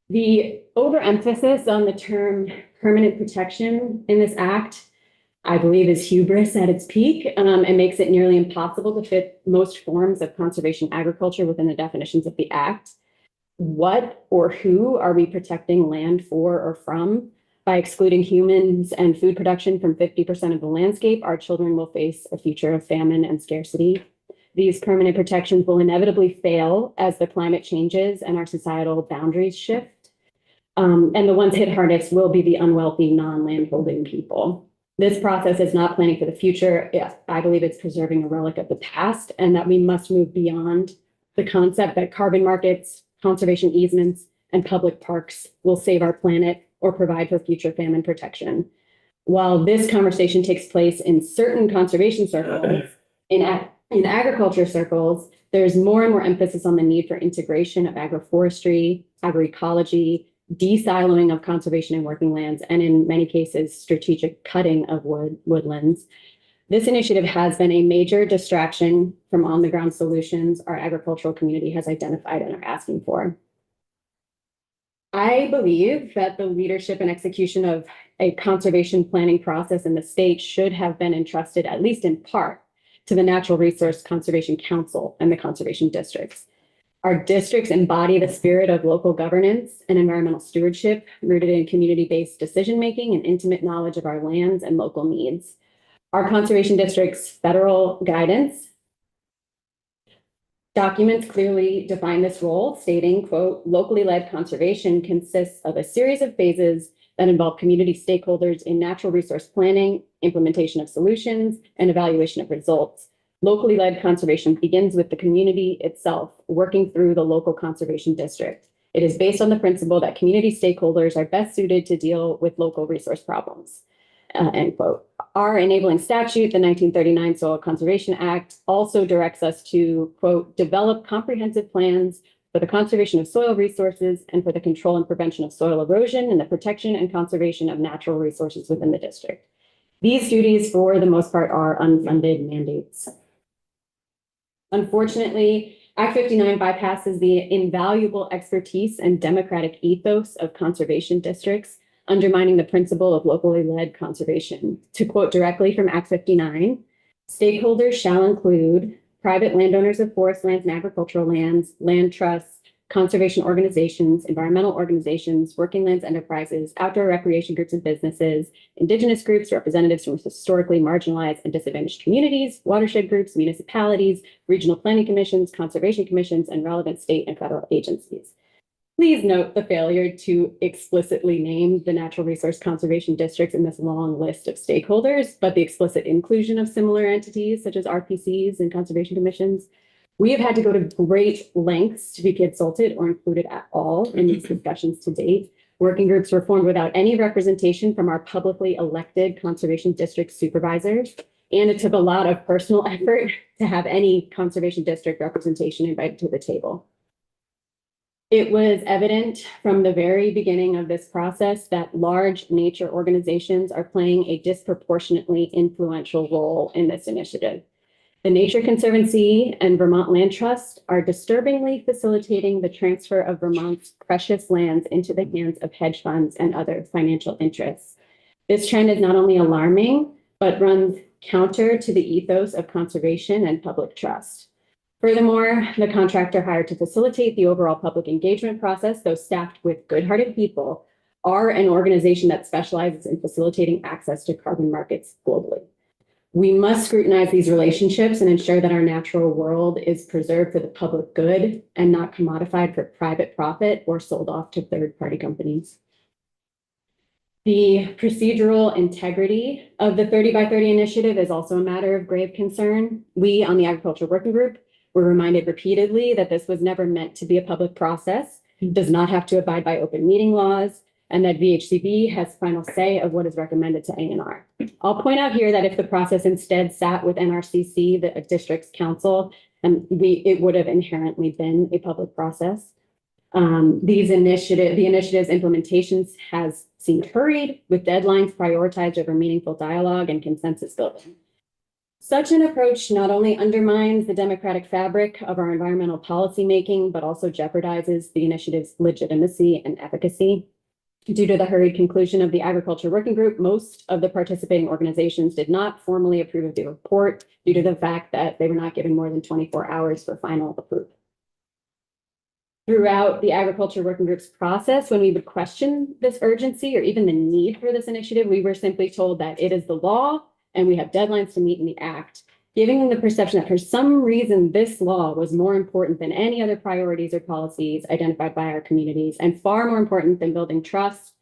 The overemphasis on the term permanent protection in this act, I believe, is hubris at its peak, and makes it nearly impossible to fit most forms of conservation agriculture within the definitions of the act. What or who are we protecting land for or from? By excluding humans and food production from 50% of the landscape, our children will face a future of famine and scarcity. These permanent protections will inevitably fail as the climate changes and our societal boundaries shift. And the ones hit hardest will be the unwealthy, non-landholding people. This process is not planning for the future. Yes, I believe it's preserving a relic of the past, and that we must move beyond the concept that carbon markets, conservation easements, and public parks will save our planet or provide for future famine protection. While this conversation takes place in certain conservation circles, in agriculture circles, there's more and more emphasis on the need for integration of agroforestry, agroecology, de-siloing of conservation and working lands, and in many cases, strategic cutting of woodlands. This initiative has been a major distraction from on-the-ground solutions our agricultural community has identified and are asking for. I believe that the leadership and execution of a conservation planning process in the state should have been entrusted, at least in part, to the Natural Resource Conservation Council and the conservation districts. Our districts embody the spirit of local governance and environmental stewardship, rooted in community-based decision-making and intimate knowledge of our lands and local needs. Our conservation district's federal guidance documents clearly define this role, stating, quote, locally led conservation consists of a series of phases that involve community stakeholders in natural resource planning, implementation of solutions, and evaluation of results. Locally led conservation begins with the community itself, working through the local conservation district. It is based on the principle that community stakeholders are best suited to deal with local resource problems. End quote. Our enabling statute, the 1939 Soil Conservation Act, also directs us to, quote, develop comprehensive plans for the conservation of soil resources and for the control and prevention of soil erosion and the protection and conservation of natural resources within the district. These duties, for the most part, are unfunded mandates. Unfortunately, Act 59 bypasses the invaluable expertise and democratic ethos of conservation districts, undermining the principle of locally led conservation. To quote directly from Act 59, stakeholders shall include private landowners of forest lands and agricultural lands, land trusts, conservation organizations, environmental organizations, working lands enterprises, outdoor recreation groups and businesses, indigenous groups, representatives from historically marginalized and disadvantaged communities, watershed groups, municipalities, regional planning commissions, conservation commissions, and relevant state and federal agencies. Please note the failure to explicitly name the natural resource conservation districts in this long list of stakeholders, but the explicit inclusion of similar entities such as RPCs and conservation commissions. We have had to go to great lengths to be consulted or included at all in these discussions to date. Working groups were formed without any representation from our publicly elected conservation district supervisors. And it took a lot of personal effort to have any conservation district representation invited to the table. It was evident from the very beginning of this process that large nature organizations are playing a disproportionately influential role in this initiative. The Nature Conservancy and Vermont Land Trust are disturbingly facilitating the transfer of Vermont's precious lands into the hands of hedge funds and other financial interests. This trend is not only alarming, but runs counter to the ethos of conservation and public trust. Furthermore, the contractor hired to facilitate the overall public engagement process, though staffed with good-hearted people, are an organization that specializes in facilitating access to carbon markets globally. We must scrutinize these relationships and ensure that our natural world is preserved for the public good and not commodified for private profit or sold off to third-party companies. The procedural integrity of the 30 by 30 initiative is also a matter of grave concern. We on the Agriculture Working Group were reminded repeatedly that this was never meant to be a public process, does not have to abide by open meeting laws, and that VHCB has final say of what is recommended to ANR. I'll point out here that if the process instead sat with NRCC, the district's council, and it would have inherently been a public process. The initiative's implementations has seemed hurried, with deadlines prioritized over meaningful dialogue and consensus building. Such an approach not only undermines the democratic fabric of our environmental policymaking, but also jeopardizes the initiative's legitimacy and efficacy. Due to the hurried conclusion of the Agriculture Working Group, most of the participating organizations did not formally approve of the report due to the fact that they were not given more than 24 hours for final approval. Throughout the Agriculture Working Group's process, when we would question this urgency or even the need for this initiative, we were simply told that it is the law and we have deadlines to meet in the act, giving them the perception that for some reason this law was more important than any other priorities or policies identified by our communities, and far more important than building trust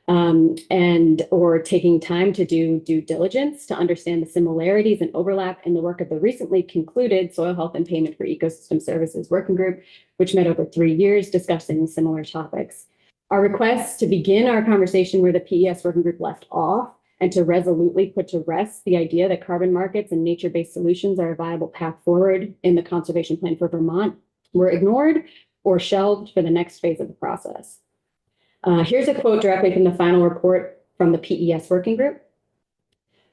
or taking time to do due diligence to understand the similarities and overlap in the work of the recently concluded Soil Health and Payment for Ecosystem Services Working Group, which met over 3 years discussing similar topics. Our request to begin our conversation where the PES Working Group left off, and to resolutely put to rest the idea that carbon markets and nature-based solutions are a viable path forward in the conservation plan for Vermont, were ignored or shelved for the next phase of the process. Here's a quote directly from the final report from the PES Working Group.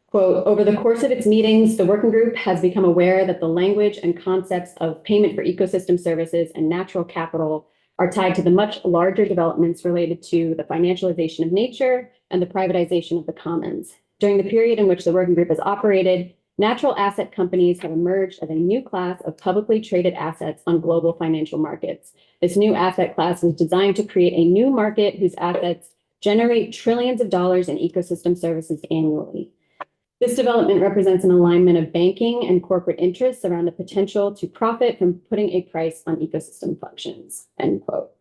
Quote, over the course of its meetings, the working group has become aware that the language and concepts of payment for ecosystem services and natural capital are tied to the much larger developments related to the financialization of nature and the privatization of the commons. During the period in which the working group has operated, natural asset companies have emerged as a new class of publicly traded assets on global financial markets. This new asset class is designed to create a new market whose assets generate trillions of dollars in ecosystem services annually. This development represents an alignment of banking and corporate interests around the potential to profit from putting a price on ecosystem functions, end quote.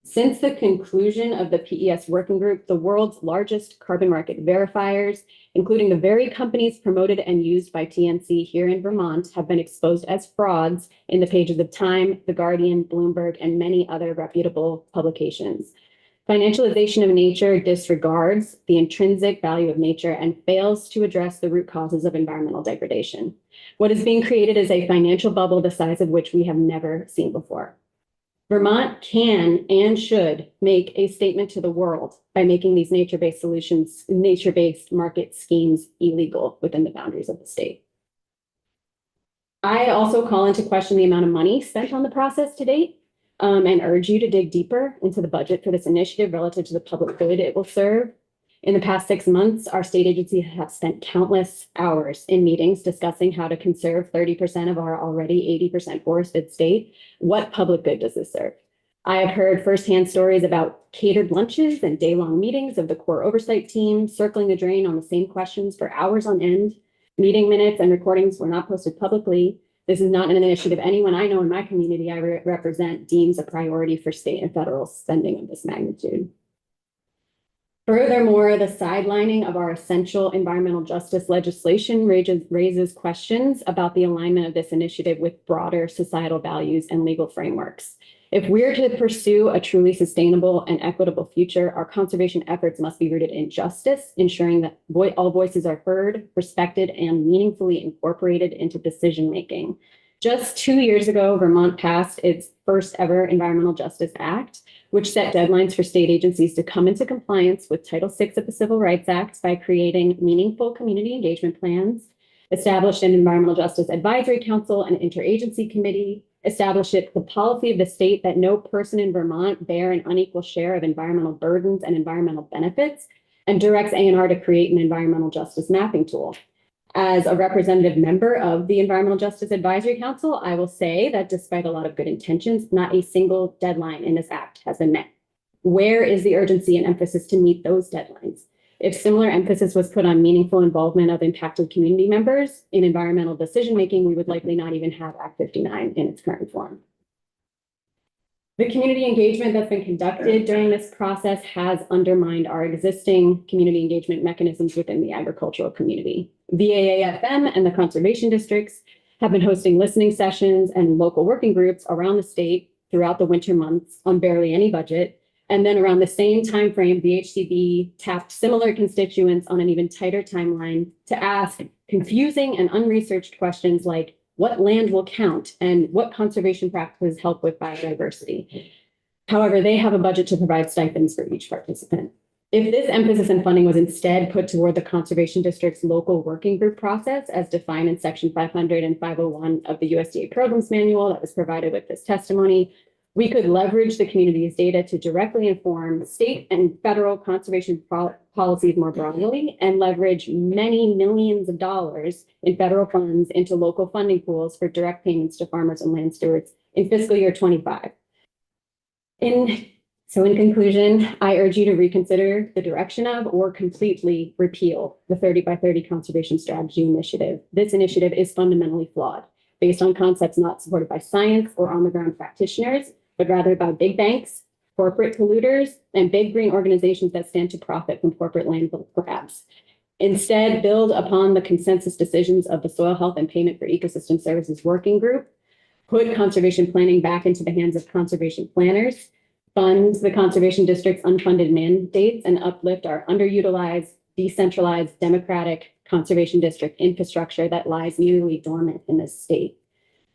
Since the conclusion of the PES Working Group, the world's largest carbon market verifiers, including the very companies promoted and used by TNC here in Vermont, have been exposed as frauds in the pages of Time, The Guardian, Bloomberg, and many other reputable publications. Financialization of nature disregards the intrinsic value of nature and fails to address the root causes of environmental degradation. What is being created is a financial bubble the size of which we have never seen before. Vermont can and should make a statement to the world by making these nature-based solutions, nature-based market schemes illegal within the boundaries of the state. I also call into question the amount of money spent on the process to date. And urge you to dig deeper into the budget for this initiative relative to the public good it will serve. In the past 6 months, our state agencies have spent countless hours in meetings discussing how to conserve 30% of our already 80% forested state. What public good does this serve? I have heard firsthand stories about catered lunches and day-long meetings of the core oversight team, circling the drain on the same questions for hours on end. Meeting minutes and recordings were not posted publicly. This is not an initiative anyone I know in my community I represent deems a priority for state and federal spending of this magnitude. Furthermore, the sidelining of our essential environmental justice legislation raises questions about the alignment of this initiative with broader societal values and legal frameworks. If we're to pursue a truly sustainable and equitable future, our conservation efforts must be rooted in justice, ensuring that all voices are heard, respected, and meaningfully incorporated into decision-making. Just 2 years ago, Vermont passed its first ever Environmental Justice Act, which set deadlines for state agencies to come into compliance with Title VI of the Civil Rights Act by creating meaningful community engagement plans, established an Environmental Justice Advisory Council and Interagency Committee, established it the policy of the state that no person in Vermont bear an unequal share of environmental burdens and environmental benefits, and directs ANR to create an environmental justice mapping tool. As a representative member of the Environmental Justice Advisory Council, I will say that despite a lot of good intentions, not a single deadline in this act has been met. Where is the urgency and emphasis to meet those deadlines? If similar emphasis was put on meaningful involvement of impacted community members in environmental decision-making, we would likely not even have Act 59 in its current form. The community engagement that's been conducted during this process has undermined our existing community engagement mechanisms within the agricultural community. VAAFM and the conservation districts have been hosting listening sessions and local working groups around the state throughout the winter months on barely any budget. And then around the same timeframe, VHCB tapped similar constituents on an even tighter timeline to ask confusing and unresearched questions like what land will count and what conservation practices help with biodiversity. However, they have a budget to provide stipends for each participant. If this emphasis and funding was instead put toward the Conservation District's local working group process as defined in Section 500 and 501 of the USDA Programs Manual that was provided with this testimony, we could leverage the community's data to directly inform state and federal conservation policies more broadly and leverage many millions of dollars in federal funds into local funding pools for direct payments to farmers and land stewards in fiscal year 25. In conclusion, I urge you to reconsider the direction of or completely repeal the 30 by 30 Conservation Strategy Initiative. This initiative is fundamentally flawed, based on concepts not supported by science or on-the-ground practitioners, but rather by big banks, corporate polluters, and big green organizations that stand to profit from corporate land grabs. Instead, build upon the consensus decisions of the Soil Health and Payment for Ecosystem Services Working Group, put conservation planning back into the hands of conservation planners, fund the conservation district's unfunded mandates, and uplift our underutilized, decentralized, democratic conservation district infrastructure that lies nearly dormant in this state.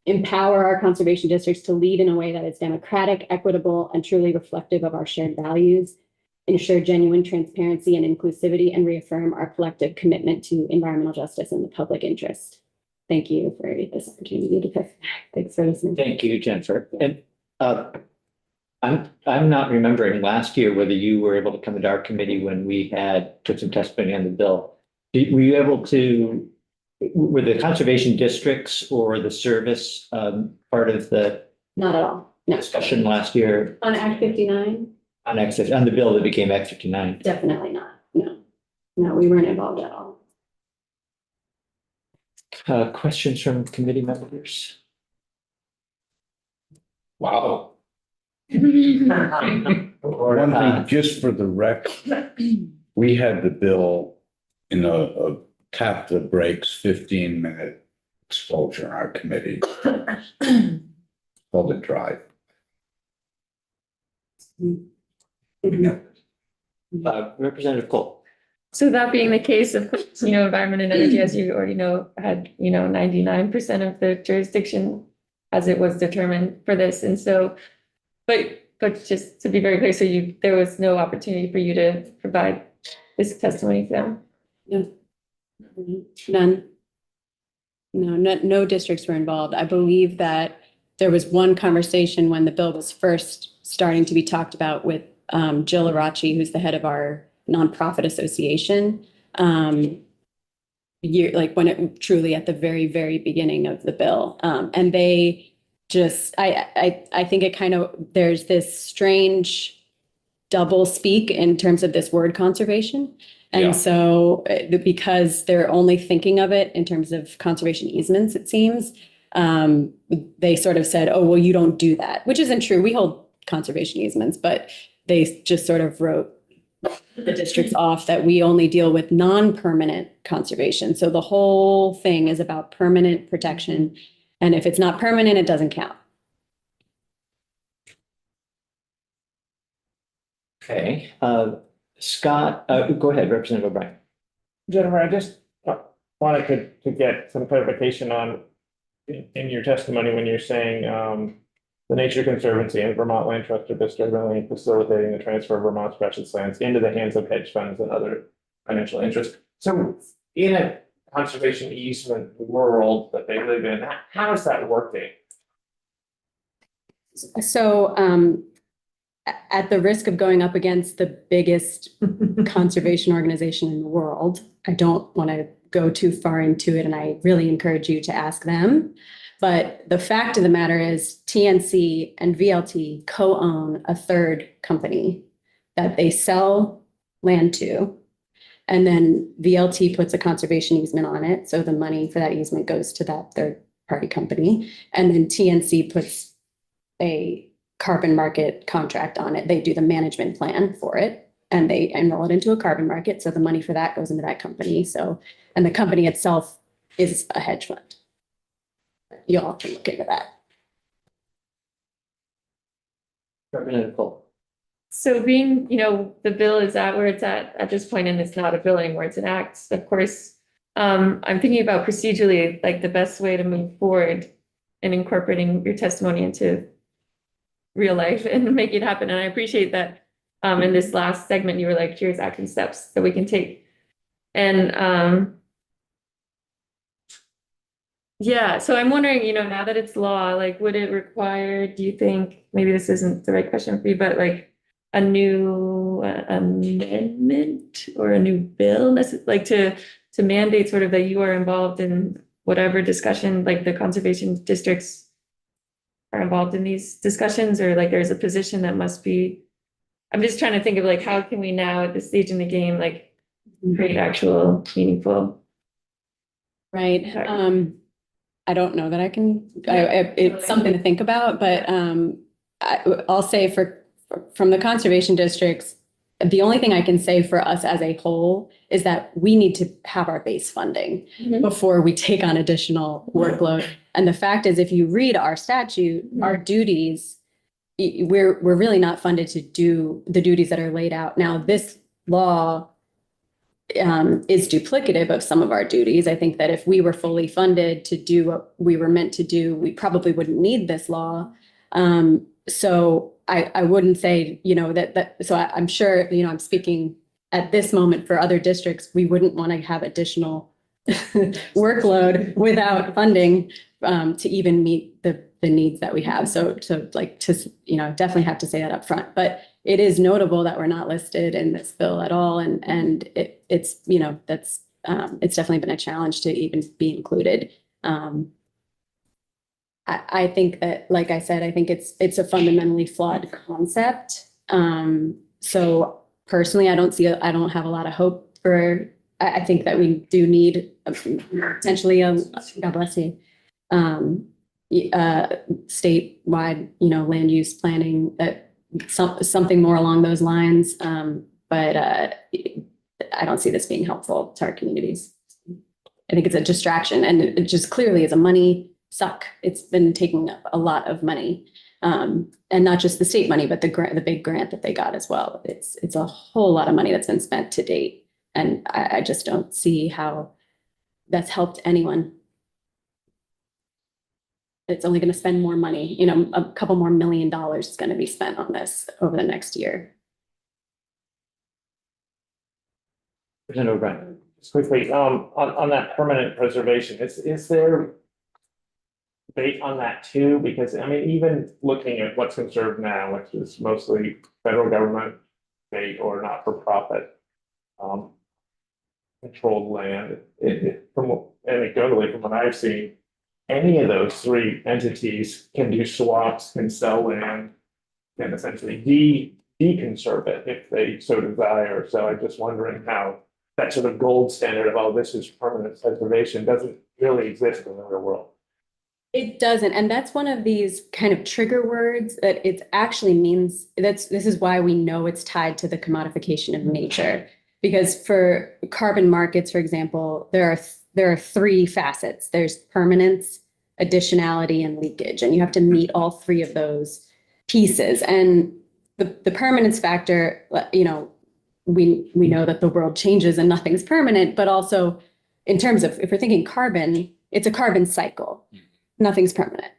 Empower our conservation districts to lead in a way that is democratic, equitable, and truly reflective of our shared values, ensure genuine transparency and inclusivity, and reaffirm our collective commitment to environmental justice and the public interest. Thank you for this opportunity to testify. Thanks for listening. Thank you, Jennifer. And I'm not remembering last year whether you were able to come into our committee when we took some testimony on the bill. Were you able to? Were the conservation districts or the service part of the Not at all. No. discussion last year On Act 59? on the bill that became Act 59? Definitely not. No, we weren't involved at all. Questions from committee members? Wow. One thing, just for the record, we had the bill in a tap the brakes 15-minute exposure in our committee. Called it drive. Representative Cole. So that being the case, of course, environment and energy, as you already know, had, 99% of the jurisdiction as it was determined for this. And so, but just to be very clear, so there was no opportunity for you to provide this testimony to them? None. No districts were involved. I believe that there was one conversation when the bill was first starting to be talked about with Jill Arachi, who's the head of our nonprofit association. When it truly at the very, very beginning of the bill. And they just, I think it kind of, there's this strange double speak in terms of this word conservation. And Yeah. so because they're only thinking of it in terms of conservation easements, it seems, they sort of said, oh, well, you don't do that, which isn't true. We hold conservation easements, but they just sort of wrote the districts off that we only deal with non-permanent conservation. So the whole thing is about permanent protection. And if it's not permanent, it doesn't count. Okay, Scott, go ahead, Representative O'Brien. Jennifer, I just wanted to get some clarification on in your testimony when you're saying the Nature Conservancy and Vermont Land Trust are distributing facilitating the transfer of Vermont's precious lands into the hands of hedge funds and other financial interests. So in a conservation easement world that they live in, how is that working? So at the risk of going up against the biggest conservation organization in the world, I don't want to go too far into it, and I really encourage you to ask them. But the fact of the matter is TNC and VLT co-own a third company that they sell land to. And then VLT puts a conservation easement on it. So the money for that easement goes to that third party company. And then TNC puts a carbon market contract on it. They do the management plan for it and they enroll it into a carbon market. So the money for that goes into that company. So, and the company itself is a hedge fund. You all can look into that. Representative Cole. So being, the bill is at where it's at this point, and it's not a bill anymore, it's an act, of course. I'm thinking about procedurally, like the best way to move forward and incorporating your testimony into real life and make it happen. And I appreciate that in this last segment, you were like, here's action steps that we can take. And yeah, so I'm wondering, now that it's law, like, would it require, do you think, maybe this isn't the right question for you, but like a new amendment or a new bill, like to mandate sort of that you are involved in whatever discussion, like the conservation districts are involved in these discussions, or like there's a position that must be, I'm just trying to think of like, how can we now at this stage in the game, like create actual meaningful. Right. Sorry. I don't know that I can, it's something to think about, but I'll say from the conservation districts, the only thing I can say for us as a whole is that we need to have our base funding before we take on additional workload. And the fact is, if you read our statute, our duties, we're really not funded to do the duties that are laid out. Now, this law is duplicative of some of our duties. I think that if we were fully funded to do what we were meant to do, we probably wouldn't need this law. So I wouldn't say, so I'm sure, I'm speaking at this moment for other districts, we wouldn't want to have additional workload without funding to even meet the needs that we have. So definitely have to say that up front. But it is notable that we're not listed in this bill at all. And it's definitely been a challenge to even be included. I think that, like I said, I think it's a fundamentally flawed concept. So personally, I don't have a lot of hope for, I think that we do need potentially God bless you, statewide, land use planning, something more along those lines. But I don't see this being helpful to our communities. I think it's a distraction, and it just clearly is a money suck. It's been taking up a lot of money, and not just the state money, but the big grant that they got as well. It's a whole lot of money that's been spent to date, and I just don't see how that's helped anyone. It's only going to spend more money. A couple more $1 million is going to be spent on this over the next year. Representative O'Brien. Just quickly, on that permanent preservation, is there debate on that too? Because even looking at what's conserved now, which is mostly federal government, state or not for profit, controlled land, anecdotally from what I've seen, any of those three entities can do swaps, can sell land, can essentially deconserve it if they so desire. So I'm just wondering how that sort of gold standard of, oh, this is permanent preservation doesn't really exist in the real world. It doesn't, and that's one of these kind of trigger words that it actually means, this is why we know it's tied to the commodification of nature. Because for carbon markets, for example, there are three facets. There's permanence, additionality, and leakage, and you have to meet all three of those pieces. And the permanence factor, you know, we know that the world changes and nothing's permanent, but also in terms of, if we're thinking carbon, it's a carbon cycle. Nothing's permanent.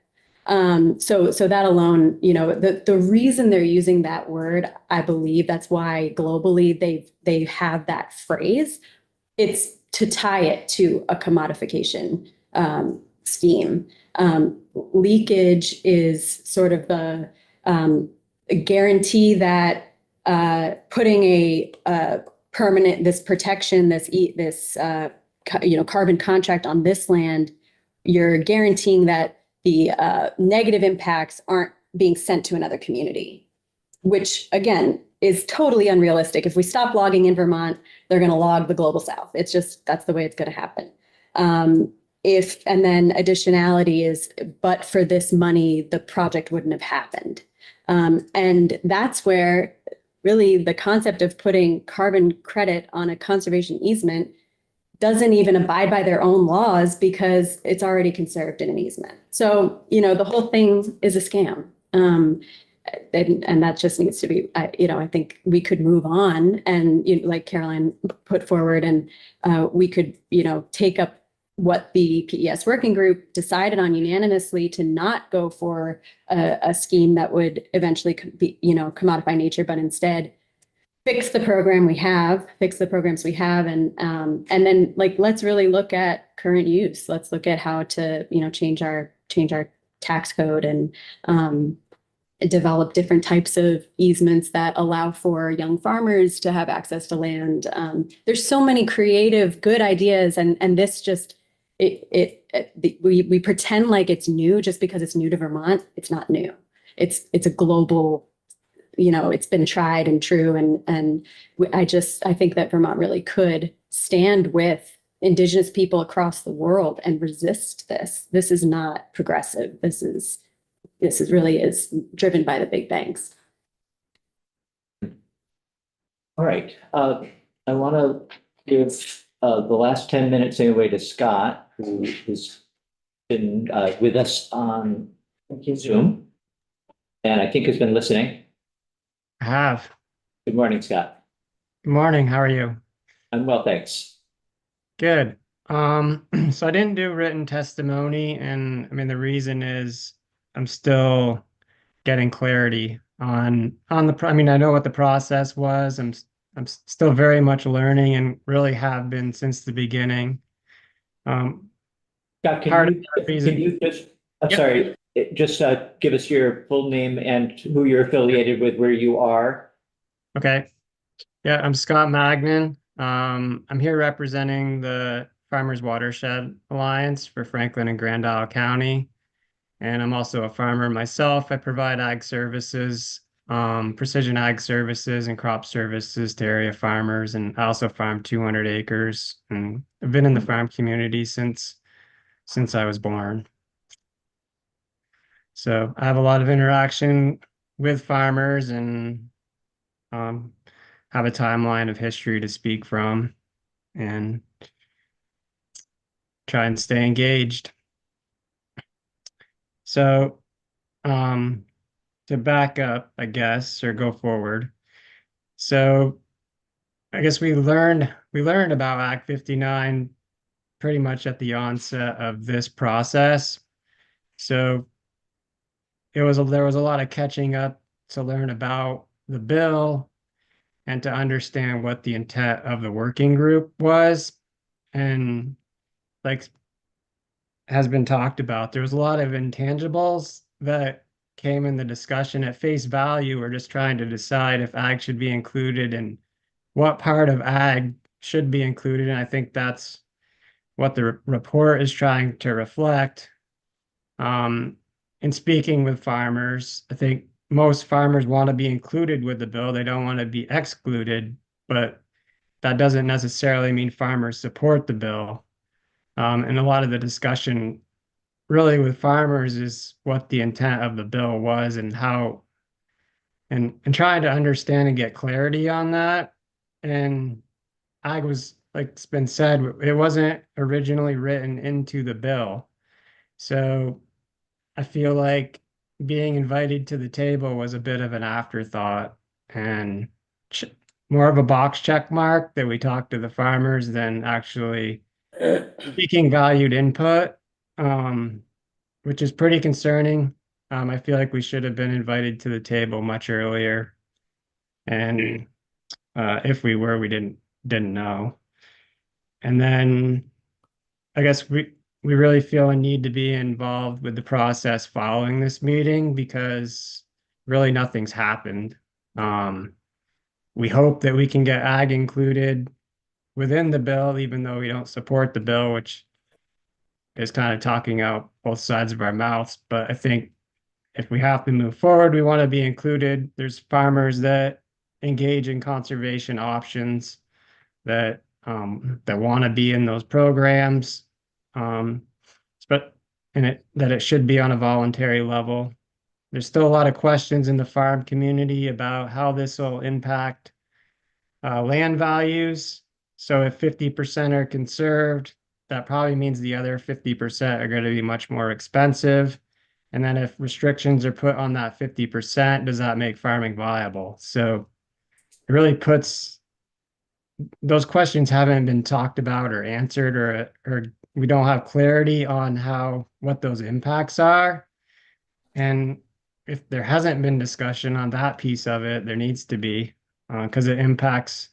So that alone, you know, the reason they're using that word, I believe that's why globally they have that phrase. It's to tie it to a commodification scheme. Leakage is sort of the guarantee that putting a permanent, this protection, this you know, carbon contract on this land, you're guaranteeing that the negative impacts aren't being sent to another community, which again is totally unrealistic. If we stop logging in Vermont, they're going to log the global south. It's just, that's the way it's going to happen. And then additionality is, but for this money, the project wouldn't have happened. And that's where really the concept of putting carbon credit on a conservation easement doesn't even abide by their own laws because it's already conserved in an easement. So, you know, the whole thing is a scam. And that just needs to be, you know, I think we could move on and, you know, like Caroline put forward, and we could, you know, take up what the PES working group decided on unanimously to not go for a scheme that would eventually be, you know, commodify nature, but instead fix the programs we have, and then like, let's really look at current use. Let's look at how to, you know, change our tax code and develop different types of easements that allow for young farmers to have access to land. There's so many creative, good ideas, and this just, we pretend like it's new just because it's new to Vermont. It's not new. It's a global, you know, it's been tried and true. And I think that Vermont really could stand with Indigenous people across the world and resist this. This is not progressive. This is really driven by the big banks. All right, I want to give the last 10 minutes anyway to Scott, who has been with us on Zoom, and I think has been listening. I have. Good morning, Scott. Good morning. How are you? I'm well, thanks. Good. So I didn't do written testimony, and I mean the reason is I'm still getting clarity on I mean, I know what the process was. I'm still very much learning and really have been since the beginning. Scott, Part of can the reason- you just, I'm Yep. sorry, just give us your full name and who you're affiliated with, where you are. Okay. Yeah, I'm Scott Magnan. I'm here representing the Farmers Watershed Alliance for Franklin and Grand Isle County. And I'm also a farmer myself. I provide ag services, precision ag services and crop services to area farmers. And I also farm 200 acres, and I've been in the farm community since I was born. So I have a lot of interaction with farmers and have a timeline of history to speak from and try and stay engaged. So to back up, I guess, or go forward. So I guess we learned about Act 59 pretty much at the onset of this process. So there was a lot of catching up to learn about the bill and to understand what the intent of the working group was. And like has been talked about, there was a lot of intangibles that came in the discussion. At face value, we're just trying to decide if ag should be included and what part of ag should be included. And I think that's what the report is trying to reflect. In speaking with farmers, I think most farmers want to be included with the bill. They don't want to be excluded, but that doesn't necessarily mean farmers support the bill. And a lot of the discussion really with farmers is what the intent of the bill was and how, and trying to understand and get clarity on that. And ag was, like it's been said, it wasn't originally written into the bill. So I feel like being invited to the table was a bit of an afterthought and ch more of a box check mark that we talked to the farmers than actually seeking valued input, which is pretty concerning. I feel like we should have been invited to the table much earlier. And if we were, we didn't know. And then I guess we really feel a need to be involved with the process following this meeting because really nothing's happened. We hope that we can get ag included within the bill, even though we don't support the bill, which is kind of talking out both sides of our mouths. But I think if we have to move forward, we want to be included. There's farmers that engage in conservation options that that want to be in those programs. But that it should be on a voluntary level. There's still a lot of questions in the farm community about how this will impact land values. So if 50% are conserved, that probably means the other 50% are going to be much more expensive. And then if restrictions are put on that 50%, does that make farming viable? So it really puts, those questions haven't been talked about or answered, or we don't have clarity on what those impacts are. And if there hasn't been discussion on that piece of it, there needs to be, because it impacts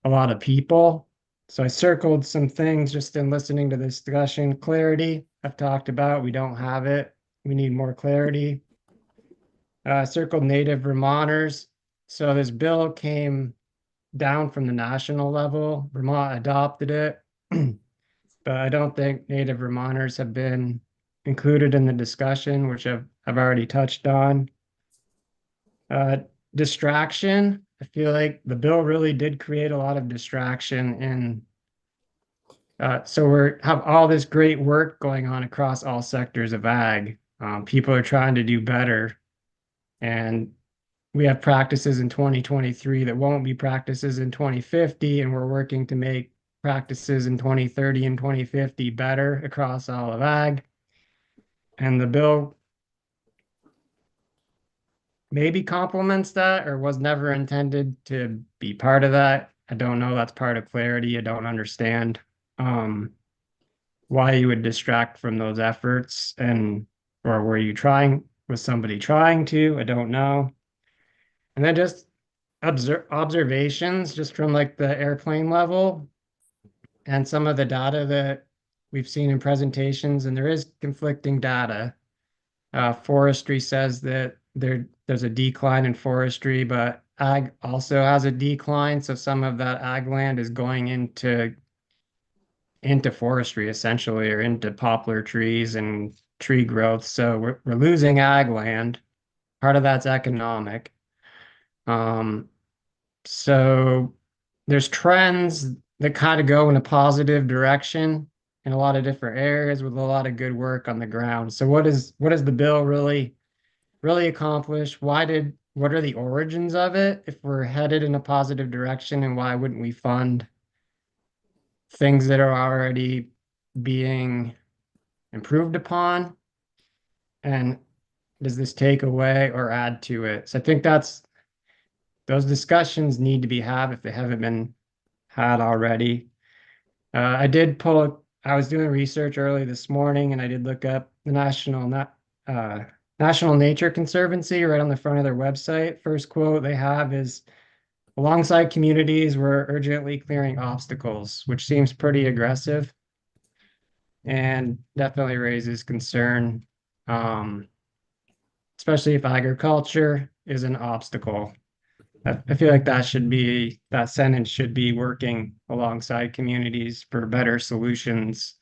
a lot of people. So I circled some things just in listening to this discussion. Clarity, I've talked about, we don't have it. We need more clarity. I circled Native Vermonters. So this bill came down from the national level. Vermont adopted it, but I don't think Native Vermonters have been included in the discussion, which I've already touched on. Distraction. I feel like the bill really did create a lot of distraction, and so we have all this great work going on across all sectors of ag. People are trying to do better, and we have practices in 2023 that won't be practices in 2050, and we're working to make practices in 2030 and 2050 better across all of ag. And the bill maybe complements that or was never intended to be part of that. I don't know. That's part of clarity. I don't understand why you would distract from those efforts, and or were you trying, was somebody trying to? I don't know. And then just observations just from like the airplane level and some of the data that we've seen in presentations, and there is conflicting data. Forestry says that there's a decline in forestry, but ag also has a decline. So some of that ag land is going into forestry essentially, or into poplar trees and tree growth. So we're losing ag land. Part of that's economic. So there's trends that kind of go in a positive direction in a lot of different areas with a lot of good work on the ground. So what does the bill really accomplish? What are the origins of it if we're headed in a positive direction, and why wouldn't we fund things that are already being improved upon? And does this take away or add to it? So I think those discussions need to be had if they haven't been had already. I was doing research early this morning, and I did look up the National Nature Conservancy right on the front of their website. First quote they have is, alongside communities, we're urgently clearing obstacles, which seems pretty aggressive and definitely raises concern, especially if agriculture is an obstacle. I feel like that sentence should be working alongside communities for better solutions,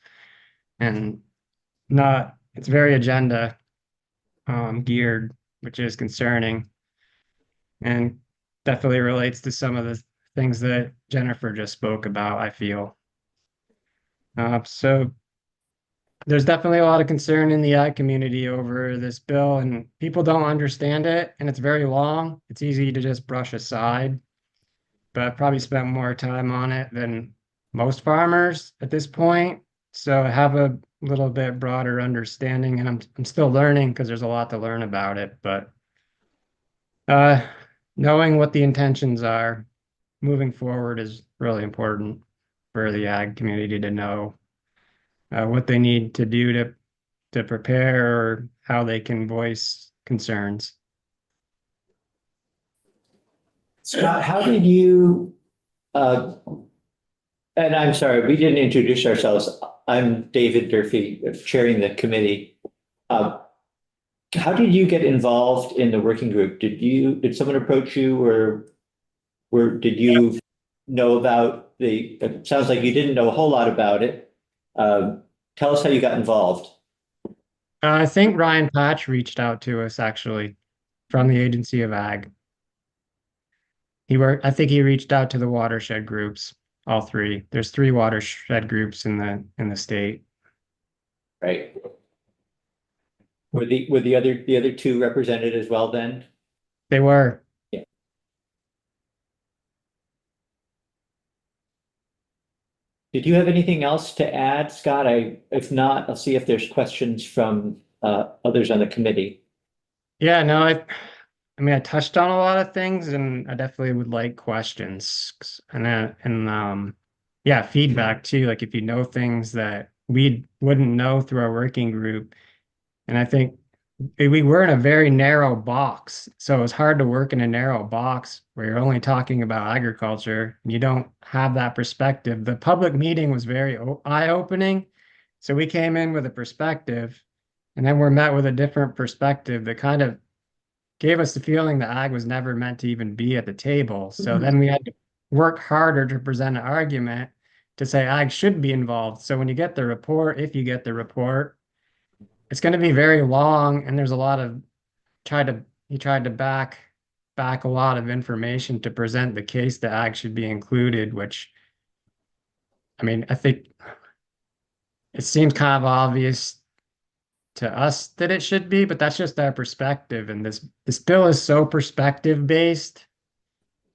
and not, it's very agenda geared, which is concerning, and definitely relates to some of the things that Jennifer just spoke about, I feel. So there's definitely a lot of concern in the ag community over this bill, and people don't understand it, and it's very long. It's easy to just brush aside. But I've probably spent more time on it than most farmers at this point. So I have a little bit broader understanding, and I'm still learning because there's a lot to learn about it. But knowing what the intentions are moving forward is really important for the ag community to know what they need to do to prepare or how they can voice concerns. Scott, how did you, and I'm sorry, we didn't introduce ourselves. I'm David Durfee, chairing the committee. How did you get involved in the working group? Did someone approach you did you know about it sounds like you didn't know a whole lot about it. Tell us how you got involved. I think Ryan Patch reached out to us actually from the Agency of Ag. I think he reached out to the watershed groups, all three. There's 3 watershed groups in the state. Right. Were the other 2 represented as well then? They were. Yeah. Did you have anything else to add, Scott? If not, I'll see if there's questions from others on the committee. Yeah, no, I mean, I touched on a lot of things, and I definitely would like questions yeah, feedback too. Like if you know things that we wouldn't know through our working group, and I think we were in a very narrow box, so it was hard to work in a narrow box where you're only talking about agriculture and you don't have that perspective. The public meeting was very eye-opening, so we came in with a perspective, and then we're met with a different perspective that kind of gave us the feeling that ag was never meant to even be at the table. So then we had to work harder to present an argument to say ag should be involved. So when you get the report, if you get the report, it's going to be very long, and there's a lot of he tried to back a lot of information to present the case that ag should be included, which I mean, I think it seems kind of obvious to us that it should be, but that's just our perspective. And this bill is so perspective based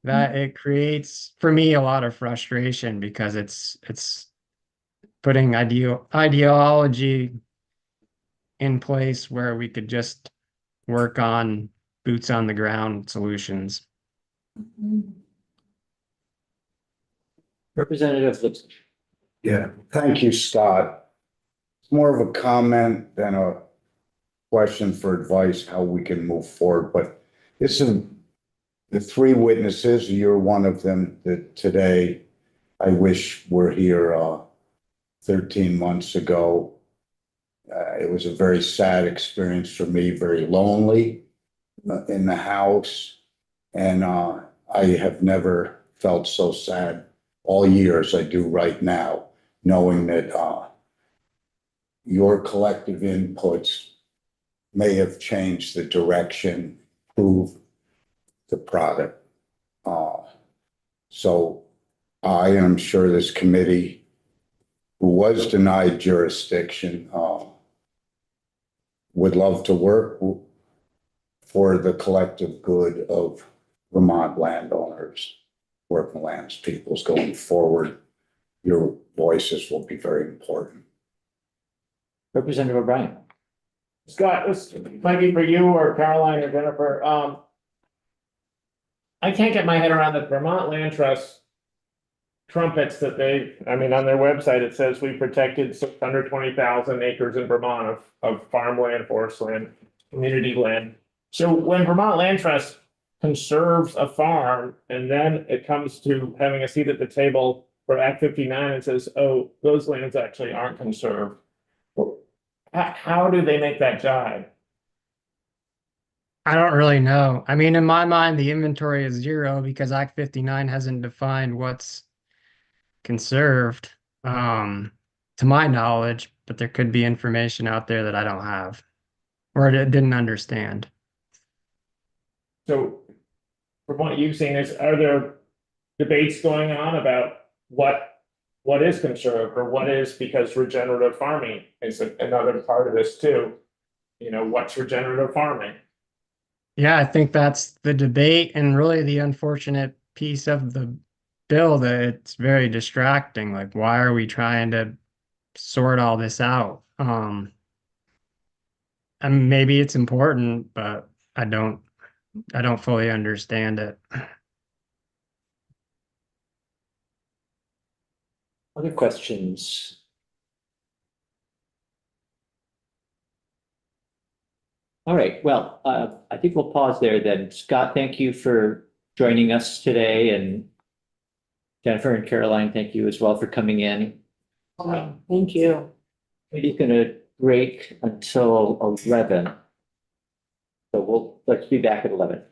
that it creates for me a lot of frustration because it's putting ideology in place where we could just work on boots on the ground solutions. Representative Lipson. Yeah, thank you, Scott. It's more of a comment than a question for advice, how we can move forward, but this is the 3 witnesses, you're one of them that today I wish were here 13 months ago. It was a very sad experience for me, very lonely in the house. And I have never felt so sad all year as I do right now, knowing that your collective inputs may have changed the direction, improved the product. So I am sure this committee, who was denied jurisdiction, would love to work for the collective good of Vermont landowners, working lands peoples going forward. Your voices will be very important. Representative O'Brien. Scott, this might be for you or Caroline or Jennifer. I can't get my head around the Vermont Land Trust trumpets that on their website, it says we protected 620,000 acres in Vermont of farmland, forest land, community land. So when Vermont Land Trust conserves a farm and then it comes to having a seat at the table for Act 59 and says, oh, those lands actually aren't conserved. How do they make that jive? I don't really know. I mean, in my mind, the inventory is 0 because Act 59 hasn't defined what's conserved, to my knowledge, but there could be information out there that I don't have or didn't understand. So from what you've seen, are there debates going on about what what is conserved or what is, because regenerative farming is another part of this too. You know, what's regenerative farming? Yeah, I think that's the debate and really the unfortunate piece of the bill that it's very distracting. Like, why are we trying to sort all this out? And maybe it's important, but I don't fully understand it. Other questions? All right, well, I think we'll pause there then. Scott, thank you for joining us today, and Jennifer and Caroline, thank you as well for coming in. Thank you. We're gonna break until 11. So let's be back at 11.